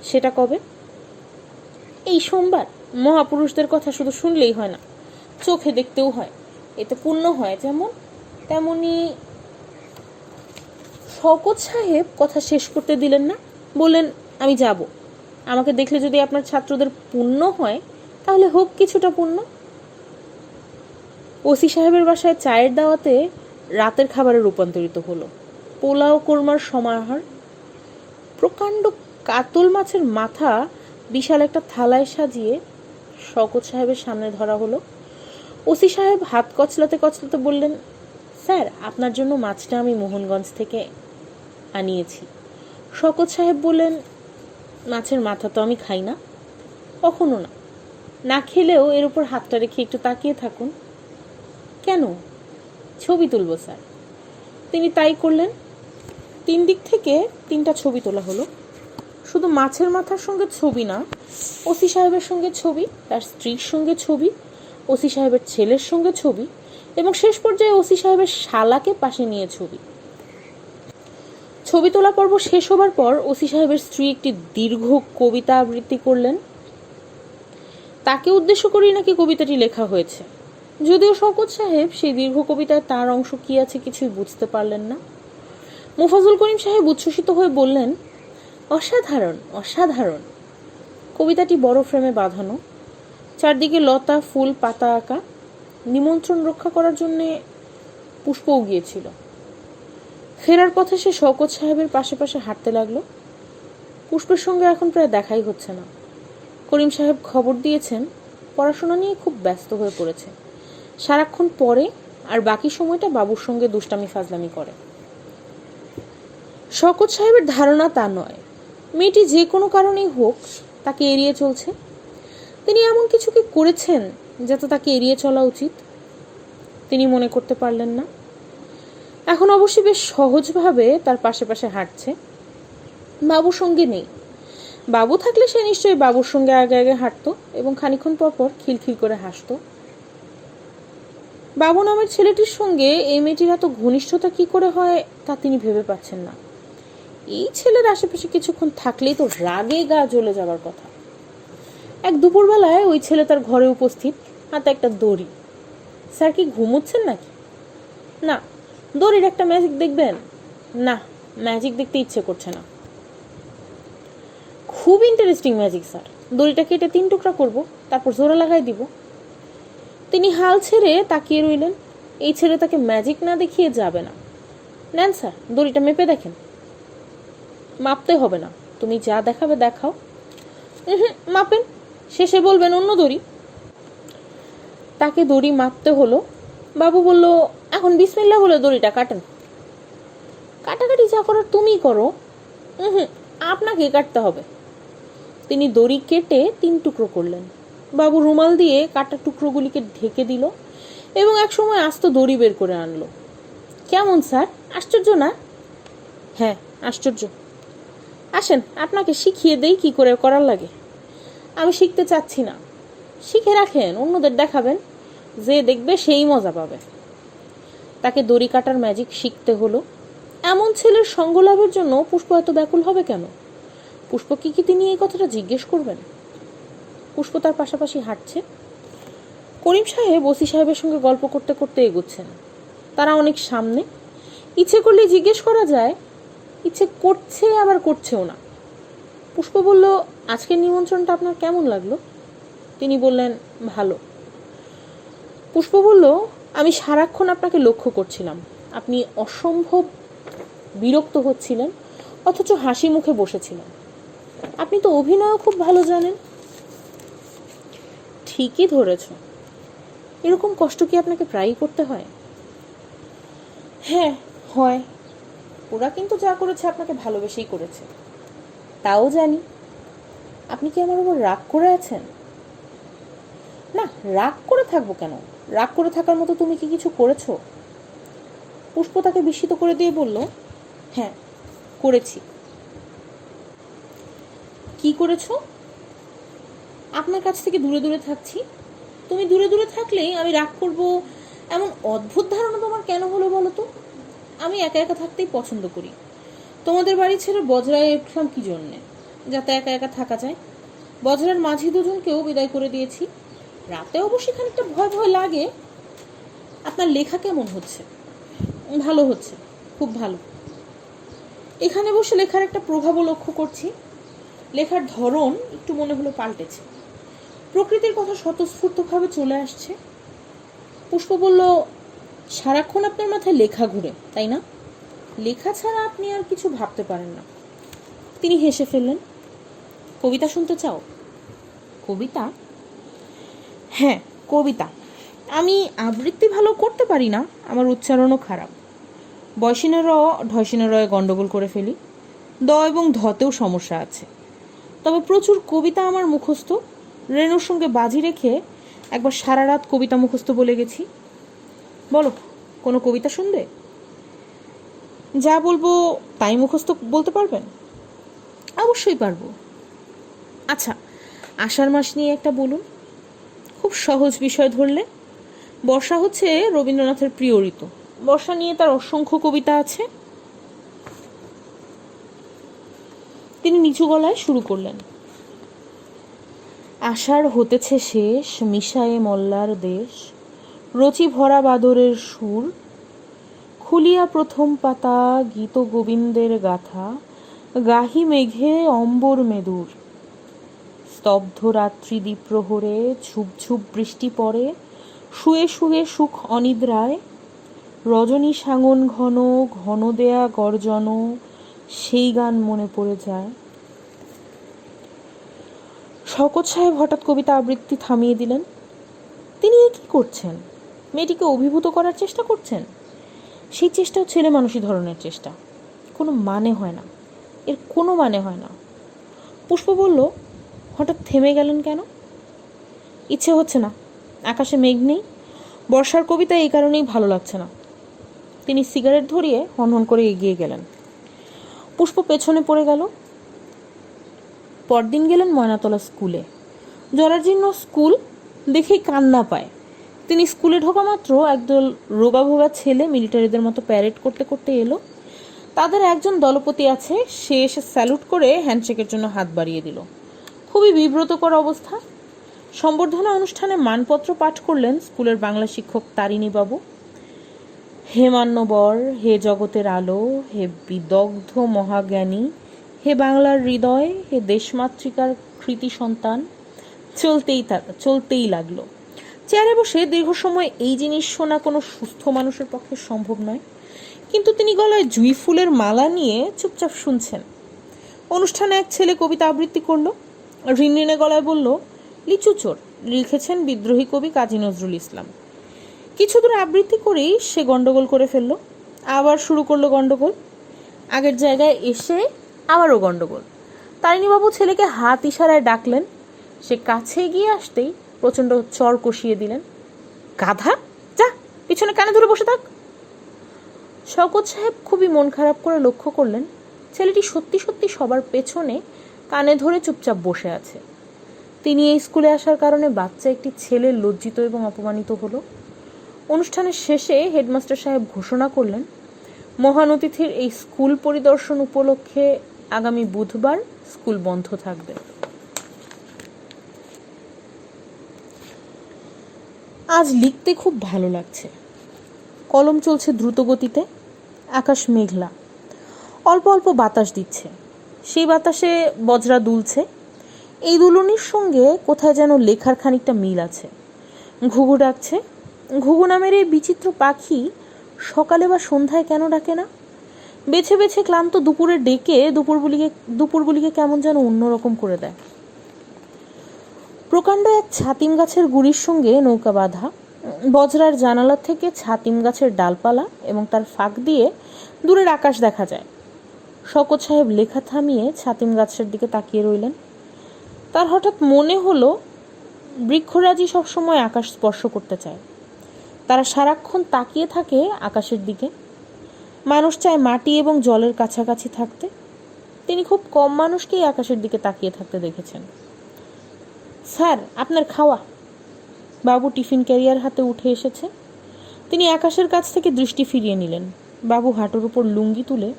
সেটা কবে? এই সোমবার। মহাপুরুষদের কথা শুধু শুনলেই হয় না, চোখে দেখতেও হয়, এতে পুণ্য হয়। যেমন তেমনি। শওকত সাহেব কথা শেষ করতে দিলেন না, বললেন, আমি যাব। আমাকে দেখলে যদি আপনার ছাত্রদের পুণ্য হয় তাহলে হোক কিছুটা পুণ্য। ওসি সাহেবের বাসায় চায়ের দাওয়াতে রাতের খাবারে রূপান্তরিত হলো পোলাও কোরমার সমাহার। প্রকাণ্ড কাতল মাছের মাথা বিশাল একটা থালায় সাজিয়ে শওকত সাহেবের সামনে ধরা হলো। ওসি সাহেব হাত কচলাতে কচলাতে বললেন, স্যার আপনার জন্য মাছটা আমি মোহনগঞ্জ থেকে আনিয়েছি। শওকত সাহেব বললেন, মাছের মাথা তো আমি খাই না, কখনো না। না খেলেও এর উপর হাতটা রেখে একটু তাকিয়ে থাকুন। কেন? ছবি তুলব স্যার। তিনি তাই করলেন। 3 দিক থেকে 3টা ছবি তোলা হলো। শুধু মাছের মাথার সঙ্গে ছবি না, ওসি সাহেবের সঙ্গে ছবি, তার স্ত্রীর সঙ্গে ছবি, ওসি সাহেবের ছেলের সঙ্গে ছবি, এবং শেষ পর্যায়ে ওসি সাহেবের শালাকে পাশে নিয়ে ছবি। ছবি তোলা পর্ব শেষ হবার পর ওসি সাহেবের স্ত্রী একটি দীর্ঘ কবিতা আবৃত্তি করলেন। তাকে উদ্দেশ্য করেই নাকি কবিতাটি লেখা হয়েছে, যদিও শওকত সাহেব সেই দীর্ঘ কবিতায় তার অংশ কি আছে কিছুই বুঝতে পারলেন না। মোফাজ্জল করিম সাহেব উচ্ছ্বসিত হয়ে বললেন, অসাধারণ, অসাধারণ। কবিতাটি বড় ফ্রেমে বাঁধানো, চারদিকে লতা ফুল পাতা আঁকা। নিমন্ত্রণ রক্ষা করার জন্যে পুষ্পও গিয়েছিল। ফেরার পথে সে শওকত সাহেবের পাশে পাশে হাঁটতে লাগলো। পুষ্পের সঙ্গে এখন প্রায় দেখাই হচ্ছে না। করিম সাহেব খবর দিয়েছেন পড়াশোনা নিয়ে খুব ব্যস্ত হয়ে পড়েছে, সারাক্ষণ পড়ে আর বাকি সময়টা বাবুর সঙ্গে দুষ্টামি ফাজলামি করে। শওকত সাহেবের ধারণা তা নয়, মেয়েটি যে কোনো কারণেই হোক তাকে এড়িয়ে চলছে। তিনি এমন কিছু কি করেছেন যাতে তাকে এড়িয়ে চলা উচিত? তিনি মনে করতে পারলেন না। এখন অবশ্যই বেশ সহজভাবে তার পাশে পাশে হাঁটছে, বাবুর সঙ্গে নেই। বাবু থাকলে সে নিশ্চয়ই বাবুর সঙ্গে আগে আগে হাঁটতো এবং খানিক্ষণ পর পর খিলখিল করে হাসতো। বাবু নামের ছেলেটির সঙ্গে এই মেয়েটির এত ঘনিষ্ঠতা কি করে হয় তা তিনি ভেবে পাচ্ছেন না। এই ছেলের আশেপাশে কিছুক্ষণ থাকলেই তো রাগে গা জ্বলে যাবার কথা। এক দুপুরবেলায় ওই ছেলে তার ঘরে উপস্থিত, হাতে একটা দড়ি। স্যার কি ঘুমোচ্ছেন নাকি? না। দড়ির একটা ম্যাজিক দেখবেন? না, ম্যাজিক দেখতে ইচ্ছে করছে না। খুব ইন্টারেস্টিং ম্যাজিক স্যার। দড়িটা কেটে 3 টুকরা করব, তারপর জোড়া লাগাই দিব। তিনি হাল ছেড়ে তাকিয়ে রইলেন। এই ছেলে তাকে ম্যাজিক না দেখিয়ে যাবে না। নেন স্যার, দড়িটা মেপে দেখেন। মাপতে হবে না, তুমি যা দেখাবে দেখাও। মাপেন, শেষে বলবেন অন্য দড়ি। তাকে দড়ি মাপতে হলো। বাবু বলল, এখন বিসমিল্লাহ বলে দড়িটা কাটেন। কাটাকাটি যা করার তুমিই করো। আপনাকে কাটতে হবে। তিনি দড়ি কেটে 3 টুকরো করলেন। বাবু রুমাল দিয়ে কাটা টুকরোগুলিকে ঢেকে দিল এবং এক সময় আস্ত দড়ি বের করে আনলো। কেমন স্যার, আশ্চর্য না? হ্যাঁ, আশ্চর্য। আসেন আপনাকে শিখিয়ে দেই কি করে করার লাগে। আমি শিখতে চাচ্ছি না। শিখে রাখেন, অন্যদের দেখাবেন, যে দেখবে সেই মজা পাবে। তাকে দড়ি কাটার ম্যাজিক শিখতে হলো। এমন ছেলের সঙ্গ লাভের জন্য পুষ্প এত ব্যাকুল হবে কেন? পুষ্পকে কি তিনি এই কথাটা জিজ্ঞেস করবেন? পুষ্প তার পাশাপাশি হাঁটছে। করিম সাহেব ওসি সাহেবের সঙ্গে গল্প করতে করতে এগোচ্ছেন। তারা অনেক সামনে। ইচ্ছে করলে জিজ্ঞেস করা যায়, ইচ্ছে করছে আবার করছেও না। পুষ্প বলল, আজকের নিমন্ত্রণটা আপনার কেমন লাগলো? তিনি বললেন, ভালো। পুষ্প বলল, আমি সারাক্ষণ আপনাকে লক্ষ্য করছিলাম। আপনি অসম্ভব বিরক্ত হচ্ছিলেন, অথচ হাসি মুখে বসেছিলেন। আপনি তো অভিনয়ও খুব ভালো জানেন। ঠিকই ধরেছ। এরকম কষ্ট কি আপনাকে প্রায়ই করতে হয়? হ্যাঁ, হয়। ওরা কিন্তু যা করেছে আপনাকে ভালোবেসেই করেছে, তাও জানি। আপনি কি আমার উপর রাগ করে আছেন? না, রাগ করে থাকবো কেন? রাগ করে থাকার মতো তুমি কি কিছু করেছো? পুষ্প তাকে বিস্মিত করে দিয়ে বলল, হ্যাঁ, করেছি। কি করেছো? আপনার কাছ থেকে দূরে দূরে থাকছি। তুমি দূরে দূরে থাকলেই আমি রাগ করব, এমন অদ্ভুত ধারণা তোমার কেন হলো বলো তো? আমি একা একা থাকতেই পছন্দ করি। তোমাদের বাড়ি ছেড়ে বজরায় উঠলাম কি জন্যে? যাতে একা একা থাকা যায়। বজরার মাঝি দুজনকেও বিদায় করে দিয়েছি। রাতে অবশ্যই খানিকটা ভয় ভয় লাগে। আপনার লেখা কেমন হচ্ছে? ভালো হচ্ছে, খুব ভালো। এখানে বসে লেখার একটা প্রভাবও লক্ষ্য করছি। লেখার ধরন একটু মনে হলো পাল্টেছে। প্রকৃতির কথা স্বতঃস্ফূর্তভাবে চলে আসছে। পুষ্প বলল, সারাক্ষণ আপনার মাথায় লেখা ঘুরে, তাই না? লেখা ছাড়া আপনি আর কিছু ভাবতে পারেন না। তিনি হেসে ফেললেন। কবিতা শুনতে চাও? কবিতা? হ্যাঁ, কবিতা। আমি আবৃত্তি ভালো করতে পারি না, আমার উচ্চারণও খারাপ। বয়সিনের র ঢয়সিনের রয়ে গন্ডগোল করে ফেলি। দ এবং ধতেও সমস্যা আছে। তবে প্রচুর কবিতা আমার মুখস্থ। রেণুর সঙ্গে বাজি রেখে একবার সারা রাত কবিতা মুখস্থ বলে গেছি। বলো, কোনো কবিতা শুনবে? যা বলবো তাই মুখস্থ বলতে পারবেন? অবশ্যই পারবো। আচ্ছা, আষাঢ় মাস নিয়ে একটা বলুন। খুব সহজ বিষয় ধরলে। বর্ষা হচ্ছে রবীন্দ্রনাথের প্রিয় ঋতু। বর্ষা নিয়ে তার অসংখ্য কবিতা আছে। তিনি নিচু গলায় শুরু করলেন। আষাঢ় হতেছে শেষ, মিশায়ে মল্লার দেশ, রচি ভরা বাদরের সুর, খুলিয়া প্রথম পাতা গীত গোবিন্দের গাথা, গাহি মেঘে অম্বর মেদুর। স্তব্ধ রাত্রি দ্বীপ্রহরে ঝুপঝুপ বৃষ্টি পড়ে, শুয়ে শুয়ে সুখ অনিদ্রায়, রজনী সাঙন ঘন ঘন দেয়া গর্জন, সেই গান মনে পড়ে যায়। শওকত সাহেব হঠাৎ কবিতা আবৃত্তি থামিয়ে দিলেন। তিনি এ কি করছেন? মেয়েটিকে অভিভূত করার চেষ্টা করছেন? সেই চেষ্টাও ছেলে মানুষই ধরনের চেষ্টা। কোনো মানে হয় না, এর কোনো মানে হয় না। পুষ্প বলল, হঠাৎ থেমে গেলেন কেন? ইচ্ছে হচ্ছে না, আকাশে মেঘ নেই। বর্ষার কবিতা এই কারণেই ভালো লাগছে না। তিনি সিগারেট ধরিয়ে হনহন করে এগিয়ে গেলেন। পুষ্প পেছনে পড়ে গেল। পরদিন গেলেন ময়নাতলা স্কুলে। জরাজীর্ণ স্কুল দেখেই কান্না পায়। তিনি স্কুলে ঢোকা মাত্র একদল রোগা ভোগা ছেলে মিলিটারিদের মতো প্যারেড করতে করতে এলো। তাদের একজন দলপতি আছে, সে এসে স্যালুট করে হ্যান্ডশেকের জন্য হাত বাড়িয়ে দিল। খুবই বিব্রতকর অবস্থা। সম্বর্ধনা অনুষ্ঠানে মানপত্র পাঠ করলেন স্কুলের বাংলা শিক্ষক তারিণীবাবু। হে মান্যবর, হে জগতের আলো, হে বিদগ্ধ মহাজ্ঞানী, হে বাংলার হৃদয়, হে দেশমাতৃকার কৃতি সন্তান। চলতেই লাগলো। চেয়ারে বসে দীর্ঘ সময় এই জিনিস শোনা কোনো সুস্থ মানুষের পক্ষে সম্ভব নয়। কিন্তু তিনি গলায় জুঁই ফুলের মালা নিয়ে চুপচাপ শুনছেন। অনুষ্ঠানে এক ছেলে কবিতা আবৃত্তি করলো। রিনরিনে গলায় বলল, লিচু চোর, লিখেছেন বিদ্রোহী কবি কাজী নজরুল ইসলাম। কিছু দূর আবৃত্তি করেই সে গন্ডগোল করে ফেললো। আবার শুরু করলো গন্ডগোল। আগের জায়গায় এসে আবারও গন্ডগোল। তারিণীবাবু ছেলেকে হাত ইশারায় ডাকলেন। সে কাছে গিয়ে আসতেই প্রচণ্ড চর কষিয়ে দিলেন। গাধা, যা পিছনে কানে ধরে বসে থাক। শওকত সাহেব খুবই মন খারাপ করে লক্ষ্য করলেন ছেলেটি সত্যি সত্যি সবার পেছনে কানে ধরে চুপচাপ বসে আছে। তিনি এই স্কুলে আসার কারণে বাচ্চা একটি ছেলে লজ্জিত এবং অপমানিত হলো। অনুষ্ঠানের শেষে হেডমাস্টার সাহেব ঘোষণা করলেন, মহান অতিথির এই স্কুল পরিদর্শন উপলক্ষে আগামী বুধবার স্কুল বন্ধ থাকবে। আজ লিখতে খুব ভালো লাগছে। কলম চলছে দ্রুত গতিতে, আকাশ মেঘলা, অল্প অল্প বাতাস দিচ্ছে। সেই বাতাসে বজরা দুলছে। এই দুলুনির সঙ্গে কোথায় যেন লেখার খানিকটা মিল আছে। ঘুঘু ডাকছে। ঘুঘু নামের এই বিচিত্র পাখি সকালে বা সন্ধ্যায় কেন ডাকে না? বেছে বেছে ক্লান্ত দুপুরে ডেকে দুপুরগুলিকে কেমন যেন অন্যরকম করে দেয়। প্রকাণ্ড এক ছাতিম গাছের গুড়ির সঙ্গে নৌকা বাঁধা। বজরার জানালা থেকে ছাতিম গাছের ডালপালা এবং তার ফাঁক দিয়ে দূরের আকাশ দেখা যায়। শওকত সাহেব লেখা থামিয়ে ছাতিম গাছের দিকে তাকিয়ে রইলেন। তার হঠাৎ মনে হলো, বৃক্ষরাজি সবসময় আকাশ স্পর্শ করতে চায়। তারা সারাক্ষণ তাকিয়ে থাকে আকাশের দিকে। মানুষ চায় মাটি এবং জলের কাছাকাছি থাকতে। তিনি খুব কম মানুষকেই আকাশের দিকে তাকিয়ে থাকতে দেখেছেন। স্যার, আপনার খাওয়া। বাবু টিফিন ক্যারিয়ার হাতে উঠে এসেছে। তিনি আকাশের কাছ থেকে দৃষ্টি ফিরিয়ে নিলেন। বাবু হাঁটুর উপর লুঙ্গি তুলে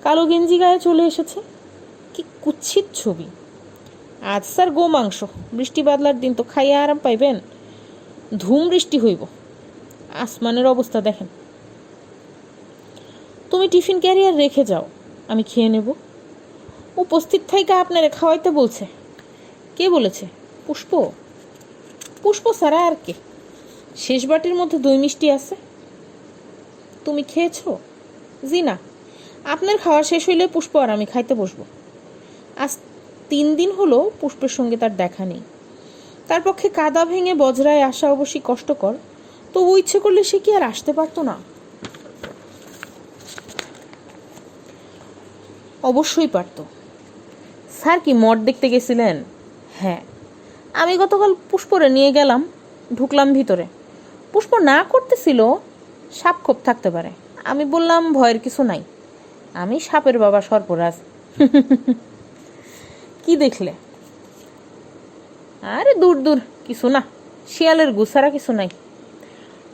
কালো গেঞ্জি গায়ে চলে এসেছে। কি কুৎসিত ছবি। আজ স্যার গো মাংস। বৃষ্টি বাদলার দিন তো খাইয়া আরাম পাইবেন। ধুম বৃষ্টি হইব। আসমানের অবস্থা দেখেন। তুমি টিফিন ক্যারিয়ার রেখে যাও, আমি খেয়ে নেব। উপস্থিত থাইকা আপনারে খাওয়াইতে বলছে। কে বলেছে? পুষ্প। পুষ্প ছাড়া আর কে? শেষ বাটির মধ্যে দই মিষ্টি আছে। তুমি খেয়েছো? জি না। আপনার খাওয়া শেষ হইলে পুষ্প আর আমি খাইতে বসবো। আজ 3 দিন হলো পুষ্পের সঙ্গে তার দেখা নেই। তার পক্ষে কাদা ভেঙে বজরায় আসা অবশ্যই কষ্টকর, তবু ইচ্ছে করলে সে কি আর আসতে পারতো না? অবশ্যই পারত। স্যার কি মঠ দেখতে গেছিলেন? হ্যাঁ, আমি গতকাল পুষ্পরে নিয়ে গেলাম। ঢুকলাম ভিতরে। পুষ্প না করতেছিল সাপ খোপ থাকতে পারে। আমি বললাম ভয়ের কিছু নাই, আমি সাপের বাবা সর্পরাজ। কি দেখলে? আরে দূর দূর, কিছু না, শিয়ালের গুছারা কিছু নাই।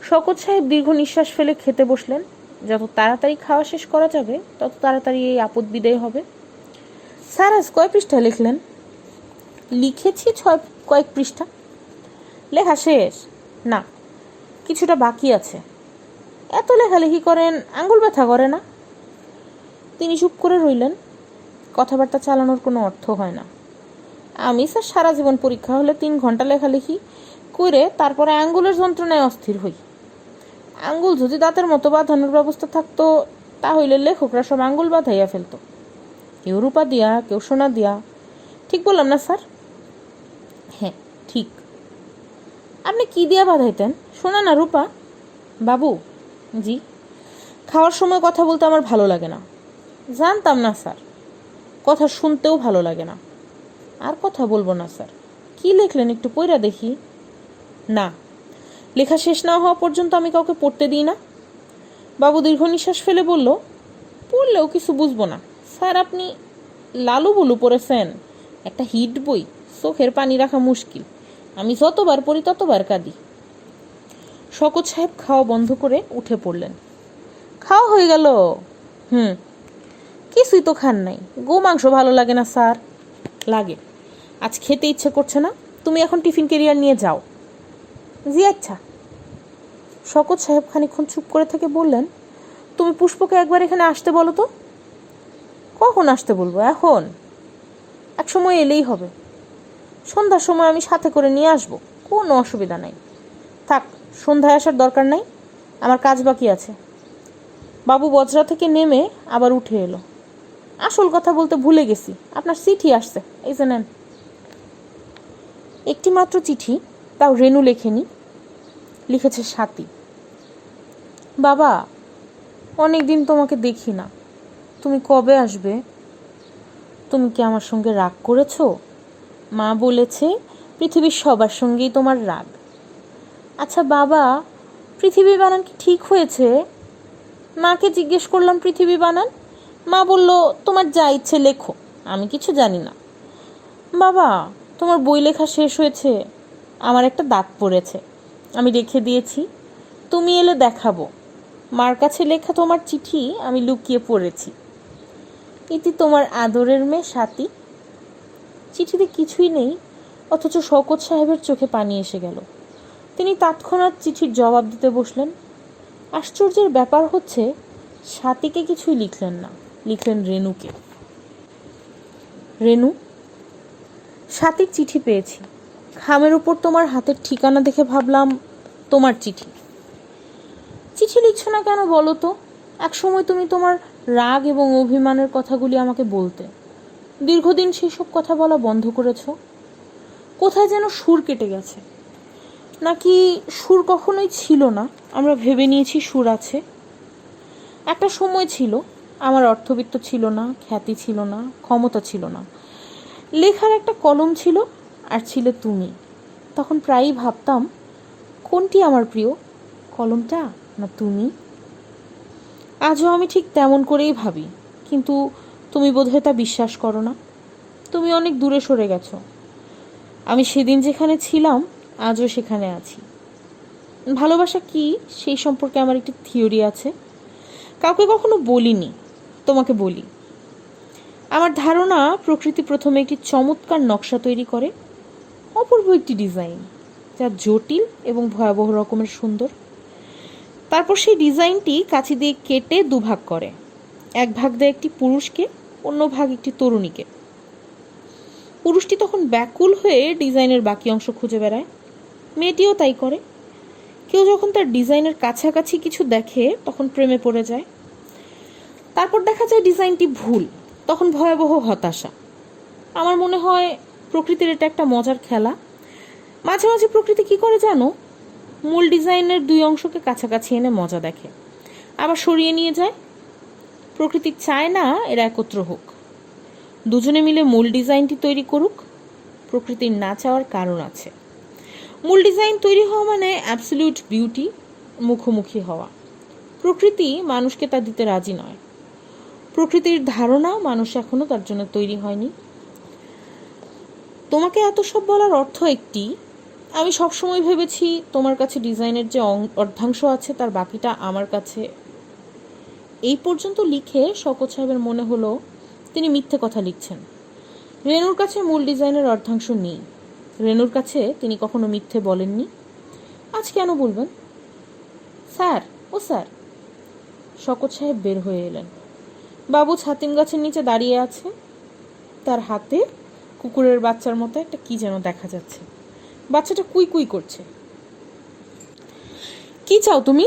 শওকত সাহেব দীর্ঘ নিঃশ্বাস ফেলে খেতে বসলেন। যত তাড়াতাড়ি খাওয়া শেষ করা যাবে তত তাড়াতাড়ি এই আপদ বিদায় হবে। স্যার আজ কয় পৃষ্ঠা লিখলেন? লিখেছি কয়েক পৃষ্ঠা। লেখা শেষ? না, কিছুটা বাকি আছে। এত লেখালেখি করেন, আঙ্গুল ব্যথা করে না? তিনি চুপ করে রইলেন। কথাবার্তা চালানোর কোনো অর্থ হয় না। আমি স্যার সারা জীবন পরীক্ষা হলে 3 ঘন্টা লেখালেখি করে তারপরে আঙ্গুলের যন্ত্রণায় অস্থির হই। আঙ্গুল যদি দাঁতের মতো বাঁধানোর ব্যবস্থা থাকতো তাহলে লেখকরা সব আঙ্গুল বাঁধাইয়া ফেলতো, কেউ রূপা দিয়া, কেউ সোনা দিয়া। ঠিক বললাম না স্যার? হ্যাঁ ঠিক। আপনি কি দিয়া বাঁধাইতেন, সোনা না রূপা? বাবু। জি। খাওয়ার সময় কথা বলতে আমার ভালো লাগে না। জানতাম না স্যার। কথা শুনতেও ভালো লাগে না। আর কথা বলবো না স্যার। কি লিখলেন একটু পড়া দেখি। না, লেখা শেষ না হওয়া পর্যন্ত আমি কাউকে পড়তে দিই না। বাবু দীর্ঘ নিঃশ্বাস ফেলে বলল, পড়লেও কিছু বুঝবো না স্যার। আপনি লালু বুলু পড়েছেন, একটা হিট বই, চোখের পানি রাখা মুশকিল। আমি যতবার পড়ি ততবার কাঁদি। শওকত সাহেব খাওয়া বন্ধ করে উঠে পড়লেন। খাওয়া হয়ে গেল? কিছুই তো খান নাই। গো মাংস ভালো লাগে না স্যার? লাগে। আজ খেতে ইচ্ছে করছে না। তুমি এখন টিফিন ক্যারিয়ার নিয়ে যাও। জি আচ্ছা। শওকত সাহেব খানিকক্ষণ চুপ করে থেকে বললেন, তুমি পুষ্পকে একবার এখানে আসতে বলো তো। কখন আসতে বলবো? এখন? এক সময় এলেই হবে। সন্ধ্যার সময় আমি সাথে করে নিয়ে আসবো, কোনো অসুবিধা নাই। থাক, সন্ধ্যায় আসার দরকার নাই, আমার কাজ বাকি আছে। বাবু বজরা থেকে নেমে আবার উঠে এলো। আসল কথা বলতে ভুলে গেছি, আপনার চিঠি আসছে, এই যে নেন। একটি মাত্র চিঠি, তাও রেনু লেখেনি। লিখেছে স্বাতী। বাবা, অনেক দিন তোমাকে দেখি না, তুমি কবে আসবে? তুমি কি আমার সঙ্গে রাগ করেছো? মা বলেছে পৃথিবীর সবার সঙ্গেই তোমার রাগ। আচ্ছা বাবা, পৃথিবী বানান কি ঠিক হয়েছে? মাকে জিজ্ঞেস করলাম পৃথিবী বানান, মা বলল তোমার যা ইচ্ছে লেখো, আমি কিছু জানি না। বাবা, তোমার বই লেখা শেষ হয়েছে, আমার একটা দাগ পড়েছে, আমি রেখে দিয়েছি, তুমি এলে দেখাবো। মার কাছে লেখা তোমার চিঠি আমি লুকিয়ে পড়েছি। ইতি তোমার আদরের মেয়ে স্বাতী। চিঠিতে কিছুই নেই, অথচ শওকত সাহেবের চোখে পানি এসে গেল। তিনি তৎক্ষণাৎ চিঠির জবাব দিতে বসলেন। আশ্চর্যের ব্যাপার হচ্ছে, স্বাতীকে কিছুই লিখলেন না, লিখলেন রেনুকে। রেনু, স্বাতীর চিঠি পেয়েছি। খামের উপর তোমার হাতের ঠিকানা দেখে ভাবলাম তোমার চিঠি। চিঠি লিখছো না কেন বলো তো? একসময় তুমি তোমার রাগ এবং অভিমানের কথাগুলি আমাকে বলতে। দীর্ঘদিন সেসব কথা বলা বন্ধ করেছো। কোথায় যেন সুর কেটে গেছে, নাকি সুর কখনোই ছিল না, আমরা ভেবে নিয়েছি সুর আছে। একটা সময় ছিল, আমার অর্থবিত্ত ছিল না, খ্যাতি ছিল না, ক্ষমতা ছিল না, লেখার একটা কলম ছিল, আর ছিলে তুমি। তখন প্রায়ই ভাবতাম, কোনটি আমার প্রিয়, কলমটা না তুমি? আজও আমি ঠিক তেমন করেই ভাবি, কিন্তু তুমি বোধহয় তা বিশ্বাস করো না। তুমি অনেক দূরে সরে গেছো। আমি সেদিন যেখানে ছিলাম আজও সেখানে আছি। ভালোবাসা কি সেই সম্পর্কে আমার একটি থিওরি আছে। কাউকে কখনো বলিনি, তোমাকে বলি। আমার ধারণা, প্রকৃতি প্রথমে একটি চমৎকার নকশা তৈরি করে, অপূর্ব একটি ডিজাইন, যা জটিল এবং ভয়াবহ রকমের সুন্দর। তারপর সেই ডিজাইনটি কাঁচি দিয়ে কেটে দুভাগ করে। এক ভাগ দেয় একটি পুরুষকে, অন্য ভাগ একটি তরুণীকে। পুরুষটি তখন ব্যাকুল হয়ে ডিজাইনের বাকি অংশ খুঁজে বেড়ায়, মেয়েটিও তাই করে। কেউ যখন তার ডিজাইনের কাছাকাছি কিছু দেখে তখন প্রেমে পড়ে যায়। তারপর দেখা যায় ডিজাইনটি ভুল, তখন ভয়াবহ হতাশা। আমার মনে হয় প্রকৃতির এটা একটা মজার খেলা। মাঝে মাঝে প্রকৃতি কি করে জানো? মূল ডিজাইনের দুই অংশকে কাছাকাছি এনে মজা দেখে, আবার সরিয়ে নিয়ে যায়। প্রকৃতি চায় না এরা একত্র হোক, দুজনে মিলে মূল ডিজাইনটি তৈরি করুক। প্রকৃতির না চাওয়ার কারণ আছে। মূল ডিজাইন তৈরি হওয়া মানে অ্যাবসলিউট বিউটি, মুখোমুখি হওয়া। প্রকৃতি মানুষকে তা দিতে রাজি নয়। প্রকৃতির ধারণা মানুষ এখনো তার জন্য তৈরি হয়নি। তোমাকে এত সব বলার অর্থ একটি, আমি সবসময় ভেবেছি তোমার কাছে ডিজাইনের যে অর্ধাংশ আছে তার বাকিটা আমার কাছে। এই পর্যন্ত লিখে শওকত সাহেবের মনে হলো তিনি মিথ্যে কথা লিখছেন। রেনুর কাছে মূল ডিজাইনের অর্ধাংশ নেই। রেনুর কাছে তিনি কখনো মিথ্যে বলেননি। আজ কেন বলবেন? স্যার, ও স্যার। শওকত সাহেব বের হয়ে এলেন। বাবু ছাতিম গাছের নিচে দাঁড়িয়ে আছে, তার হাতে কুকুরের বাচ্চার মতো একটা কি যেন দেখা যাচ্ছে। বাচ্চাটা কুই কুই করছে। কি চাও তুমি?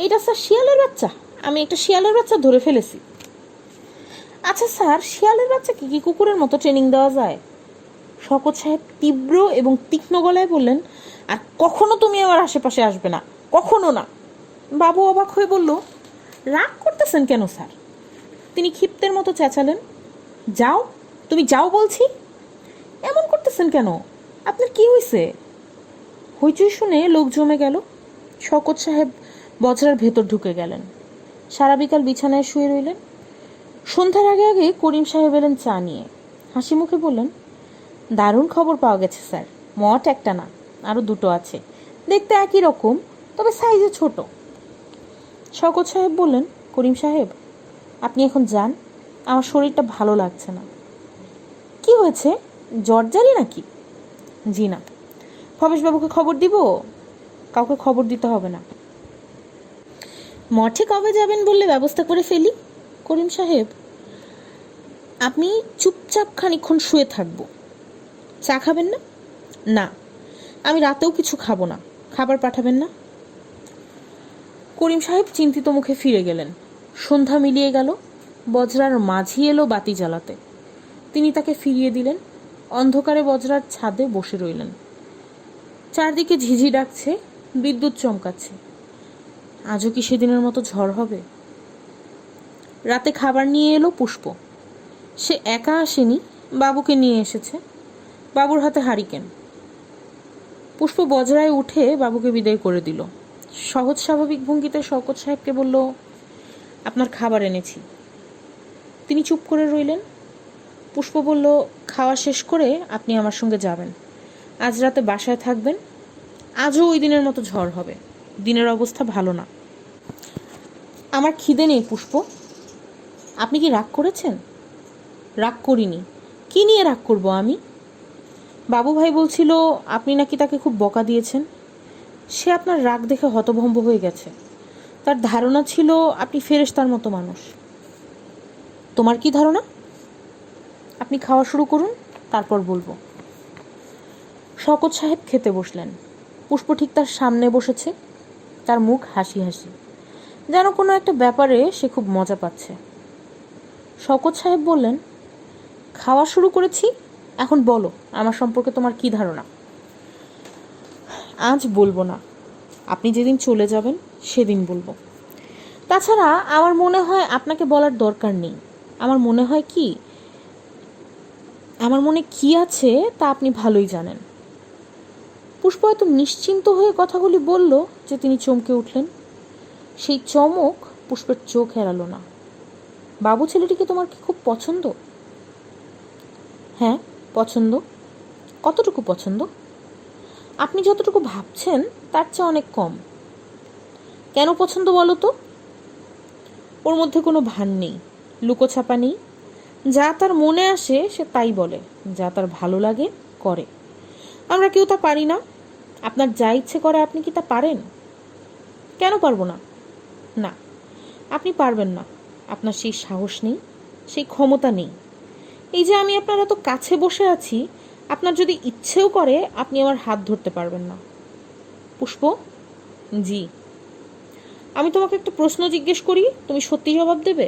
এইটা স্যার শিয়ালের বাচ্চা, আমি একটা শিয়ালের বাচ্চা ধরে ফেলেছি। আচ্ছা স্যার, শিয়ালের বাচ্চাকে কি কুকুরের মতো ট্রেনিং দেওয়া যায়? শওকত সাহেব তীব্র এবং তীক্ষ্ণ গলায় বললেন, আর কখনো তুমি আমার আশেপাশে আসবে না, কখনো না। বাবু অবাক হয়ে বলল, রাগ করতেছেন কেন স্যার? তিনি ক্ষিপ্তের মতো চেঁচালেন, যাও, তুমি যাও বলছি। এমন করতেছেন কেন? আপনার কি হয়েছে? হইচই শুনে লোক জমে গেল। শওকত সাহেব বজরার ভেতর ঢুকে গেলেন। সারা বিকাল বিছানায় শুয়ে রইলেন। সন্ধ্যার আগে আগে করিম সাহেব এলেন চা নিয়ে। হাসি মুখে বললেন, দারুণ খবর পাওয়া গেছে স্যার। মঠ একটা না, আরও দুটো আছে, দেখতে একই রকম, তবে সাইজে ছোট। শওকত সাহেব বললেন, করিম সাহেব, আপনি এখন যান, আমার শরীরটা ভালো লাগছে না। কি হয়েছে, জ্বর জারি নাকি? জি না। ভবেশবাবুকে খবর দিব? কাউকে খবর দিতে হবে না। মঠে কবে যাবেন বললে ব্যবস্থা করে ফেলি। করিম সাহেব, আপনি চুপচাপ খানিকক্ষণ শুয়ে থাকবো। চা খাবেন না? না, আমি রাতেও কিছু খাবো না। খাবার পাঠাবেন না? করিম সাহেব চিন্তিত মুখে ফিরে গেলেন। সন্ধ্যা মিলিয়ে গেল। বজরার মাঝি এলো বাতি জ্বালাতে। তিনি তাকে ফিরিয়ে দিলেন। অন্ধকারে বজরার ছাদে বসে রইলেন। চারদিকে ঝিঝি ডাকছে, বিদ্যুৎ চমকাচ্ছে। আজও কি সেদিনের মতো ঝড় হবে? রাতে খাবার নিয়ে এলো পুষ্প। সে একা আসেনি, বাবুকে নিয়ে এসেছে। বাবুর হাতে হারিকেন। পুষ্প বজরায় উঠে বাবুকে বিদায় করে দিল। সহজ স্বাভাবিক ভঙ্গিতে শওকত সাহেবকে বলল, আপনার খাবার এনেছি। তিনি চুপ করে রইলেন। পুষ্প বলল, খাওয়া শেষ করে আপনি আমার সঙ্গে যাবেন। আজ রাতে বাসায় থাকবেন। আজও ওই দিনের মতো ঝড় হবে। দিনের অবস্থা ভালো না। আমার খিদে নেই পুষ্প। আপনি কি রাগ করেছেন? রাগ করিনি, কি নিয়ে রাগ করব আমি? বাবু ভাই বলছিল আপনি নাকি তাকে খুব বকা দিয়েছেন। সে আপনার রাগ দেখে হতভম্ব হয়ে গেছে। তার ধারণা ছিল আপনি ফেরেশতার মতো মানুষ। তোমার কি ধারণা? আপনি খাওয়া শুরু করুন, তারপর বলবো। শওকত সাহেব খেতে বসলেন। পুষ্প ঠিক তার সামনে বসেছে, তার মুখ হাসি হাসি, যেন কোনো একটা ব্যাপারে সে খুব মজা পাচ্ছে। শওকত সাহেব বললেন, খাওয়া শুরু করেছি, এখন বলো আমার সম্পর্কে তোমার কি ধারণা? আজ বলবো না, আপনি যেদিন চলে যাবেন সেদিন বলবো। তাছাড়া আমার মনে হয় আপনাকে বলার দরকার নেই। আমার মনে কি আছে তা আপনি ভালোই জানেন। পুষ্প এত নিশ্চিন্ত হয়ে কথাগুলি বলল যে তিনি চমকে উঠলেন। সেই চমক পুষ্পের চোখ এড়ালো না। বাবু ছেলেটিকে তোমার কি খুব পছন্দ? হ্যাঁ, পছন্দ। কতটুকু পছন্দ? আপনি যতটুকু ভাবছেন তার চেয়ে অনেক কম। কেন পছন্দ বলো তো? ওর মধ্যে কোনো ভান নেই, লুকোছাপা নেই। যা তার মনে আসে সে তাই বলে, যা তার ভালো লাগে করে। আমরা কেউ তা পারি না। আপনার যা ইচ্ছে করে আপনি কি তা পারেন? কেন পারবো না? না, আপনি পারবেন না। আপনার সেই সাহস নেই, সেই ক্ষমতা নেই। এই যে আমি আপনার এত কাছে বসে আছি, আপনার যদি ইচ্ছেও করে আপনি আমার হাত ধরতে পারবেন না। পুষ্প, জি। আমি তোমাকে একটা প্রশ্ন জিজ্ঞেস করি, তুমি সত্যি জবাব দেবে?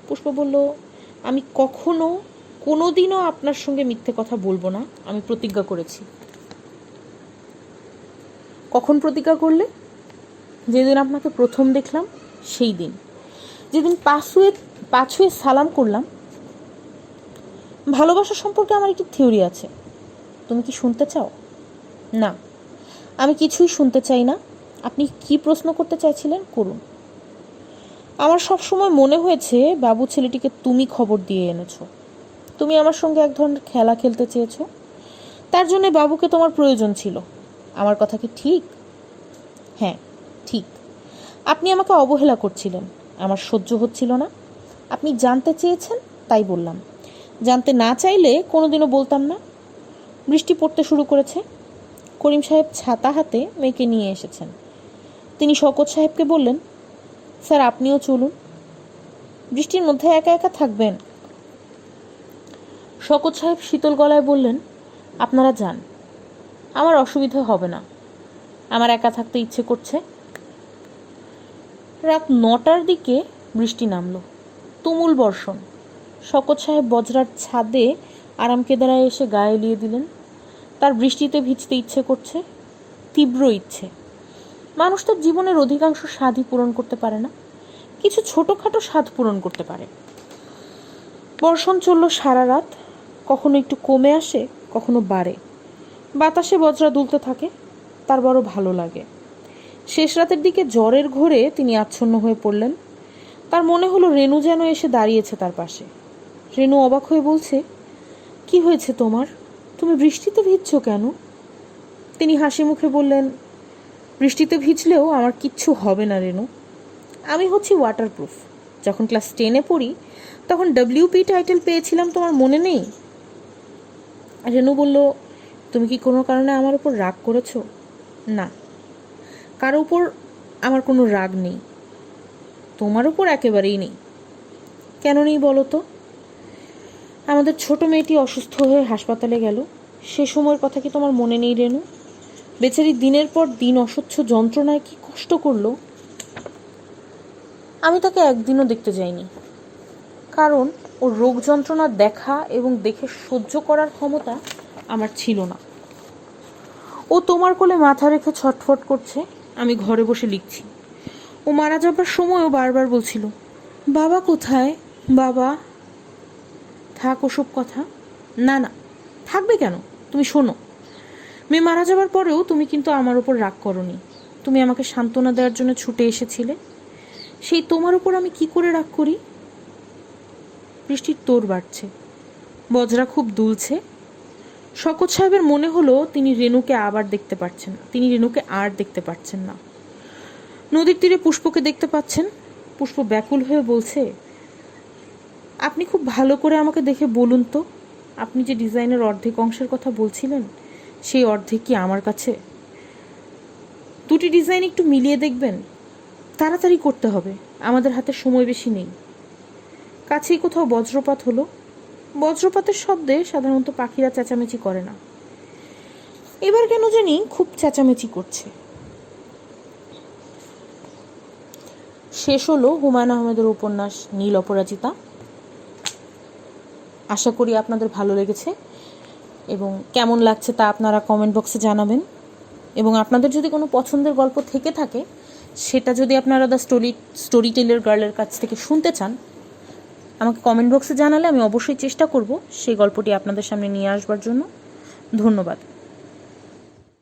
পুষ্প বলল, আমি কখনো কোনোদিনও আপনার সঙ্গে মিথ্যে কথা বলবো না, আমি প্রতিজ্ঞা করেছি। কখন প্রতিজ্ঞা করলে? যেদিন আপনাকে প্রথম দেখলাম সেই দিন, যেদিন পা ছুঁয়ে সালাম করলাম। ভালোবাসা সম্পর্কে আমার একটি থিওরি আছে, তুমি কি শুনতে চাও? না, আমি কিছুই শুনতে চাই না। আপনি কি প্রশ্ন করতে চাইছিলেন করুন। আমার সবসময় মনে হয়েছে বাবু ছেলেটিকে তুমি খবর দিয়ে এনেছো। তুমি আমার সঙ্গে এক ধরনের খেলা খেলতে চেয়েছো। তার জন্য বাবুকে তোমার প্রয়োজন ছিল। আমার কথা কি ঠিক? হ্যাঁ, ঠিক। আপনি আমাকে অবহেলা করছিলেন, আমার সহ্য হচ্ছিল না। আপনি জানতে চেয়েছেন তাই বললাম। জানতে না চাইলে কোনোদিনও বলতাম না। বৃষ্টি পড়তে শুরু করেছে। করিম সাহেব ছাতা হাতে মেয়েকে নিয়ে এসেছেন। তিনি শওকত সাহেবকে বললেন, স্যার আপনিও চলুন। বৃষ্টির মধ্যে একা একা থাকবেন? শওকত সাহেব শীতল গলায় বললেন, আপনারা যান, আমার অসুবিধা হবে না। আমার একা থাকতে ইচ্ছে করছে। রাত 9টার দিকে বৃষ্টি নামল, তুমুল বর্ষণ। শওকত সাহেব বজরার ছাদে আরাম কেদারায় এসে গায়ে এলিয়ে দিলেন। তার বৃষ্টিতে ভিজতে ইচ্ছে করছে, তীব্র ইচ্ছে। মানুষ তার জীবনের অধিকাংশ স্বাদই পূরণ করতে পারে না, কিছু ছোটোখাটো স্বাদ পূরণ করতে পারে। বর্ষণ চলল সারা রাত, কখনো একটু কমে আসে, কখনো বাড়ে। বাতাসে বজরা দুলতে থাকে, তার বড় ভালো লাগে। শেষ রাতের দিকে জ্বরের ঘোরে তিনি আচ্ছন্ন হয়ে পড়লেন। তার মনে হলো রেনু যেন এসে দাঁড়িয়েছে তার পাশে। রেনু অবাক হয়ে বলছে, কি হয়েছে তোমার? তুমি বৃষ্টিতে ভিজছো কেন? তিনি হাসি মুখে বললেন, বৃষ্টিতে ভিজলেও আমার কিচ্ছু হবে না রেনু। আমি হচ্ছি ওয়াটারপ্রুফ। যখন ক্লাস 10-এ পড়ি তখন WP টাইটেল পেয়েছিলাম, তোমার মনে নেই? রেনু বলল, তুমি কি কোনো কারণে আমার উপর রাগ করেছো? না, কারো উপর আমার কোনো রাগ নেই। তোমার উপর একেবারেই নেই। কেন নেই বলো তো? আমাদের ছোট মেয়েটি অসুস্থ হয়ে হাসপাতালে গেল, সে সময়ের কথা কি তোমার মনে নেই রেনু? বেচারি দিনের পর দিন অসহ্য যন্ত্রণায় কি কষ্ট করলো। আমি তাকে একদিনও দেখতে যাইনি, কারণ ওর রোগ যন্ত্রণা দেখা এবং দেখে সহ্য করার ক্ষমতা আমার ছিল না। ও তোমার কোলে মাথা রেখে ছটফট করছে, আমি ঘরে বসে লিখছি। ও মারা যাবার সময়ও বারবার বলছিল, বাবা কোথায়, বাবা। থাক ওসব কথা। না না, থাকবে কেন? তুমি শোনো, মেয়ে মারা যাবার পরেও তুমি কিন্তু আমার ওপর রাগ করোনি। তুমি আমাকে সান্ত্বনা দেওয়ার জন্য ছুটে এসেছিলে। সেই তোমার উপর আমি কি করে রাগ করি? বৃষ্টির তোড় বাড়ছে, বজরা খুব দুলছে। শওকত সাহেবের মনে হলো তিনি রেনুকে আর দেখতে পাচ্ছেন না। নদীর তীরে পুষ্পকে দেখতে পাচ্ছেন। পুষ্প ব্যাকুল হয়ে বলছে, আপনি খুব ভালো করে আমাকে দেখে বলুন তো, আপনি যে ডিজাইনের অর্ধেক অংশের কথা বলছিলেন সেই অর্ধেক কি আমার কাছে? দুটি ডিজাইন একটু মিলিয়ে দেখবেন। তাড়াতাড়ি করতে হবে, আমাদের হাতে সময় বেশি নেই। কাছেই কোথাও বজ্রপাত হলো। বজ্রপাতের শব্দে সাধারণত পাখিরা চেঁচামেচি করে না, এবার কেন জানি খুব চেঁচামেচি করছে। শেষ হলো হুমায়ুন আহমেদের উপন্যাস নীল অপরাজিতা। আশা করি আপনাদের ভালো লেগেছে এবং কেমন লাগছে তা আপনারা কমেন্ট বক্সে জানাবেন। এবং আপনাদের যদি কোনো পছন্দের গল্প থেকে থাকে সেটা যদি আপনারা দ্য স্টোরি টেলার গার্লের কাছ থেকে শুনতে চান, আমাকে কমেন্ট বক্সে জানালে আমি অবশ্যই চেষ্টা করব সেই গল্পটি আপনাদের সামনে নিয়ে আসবার জন্য। ধন্যবাদ।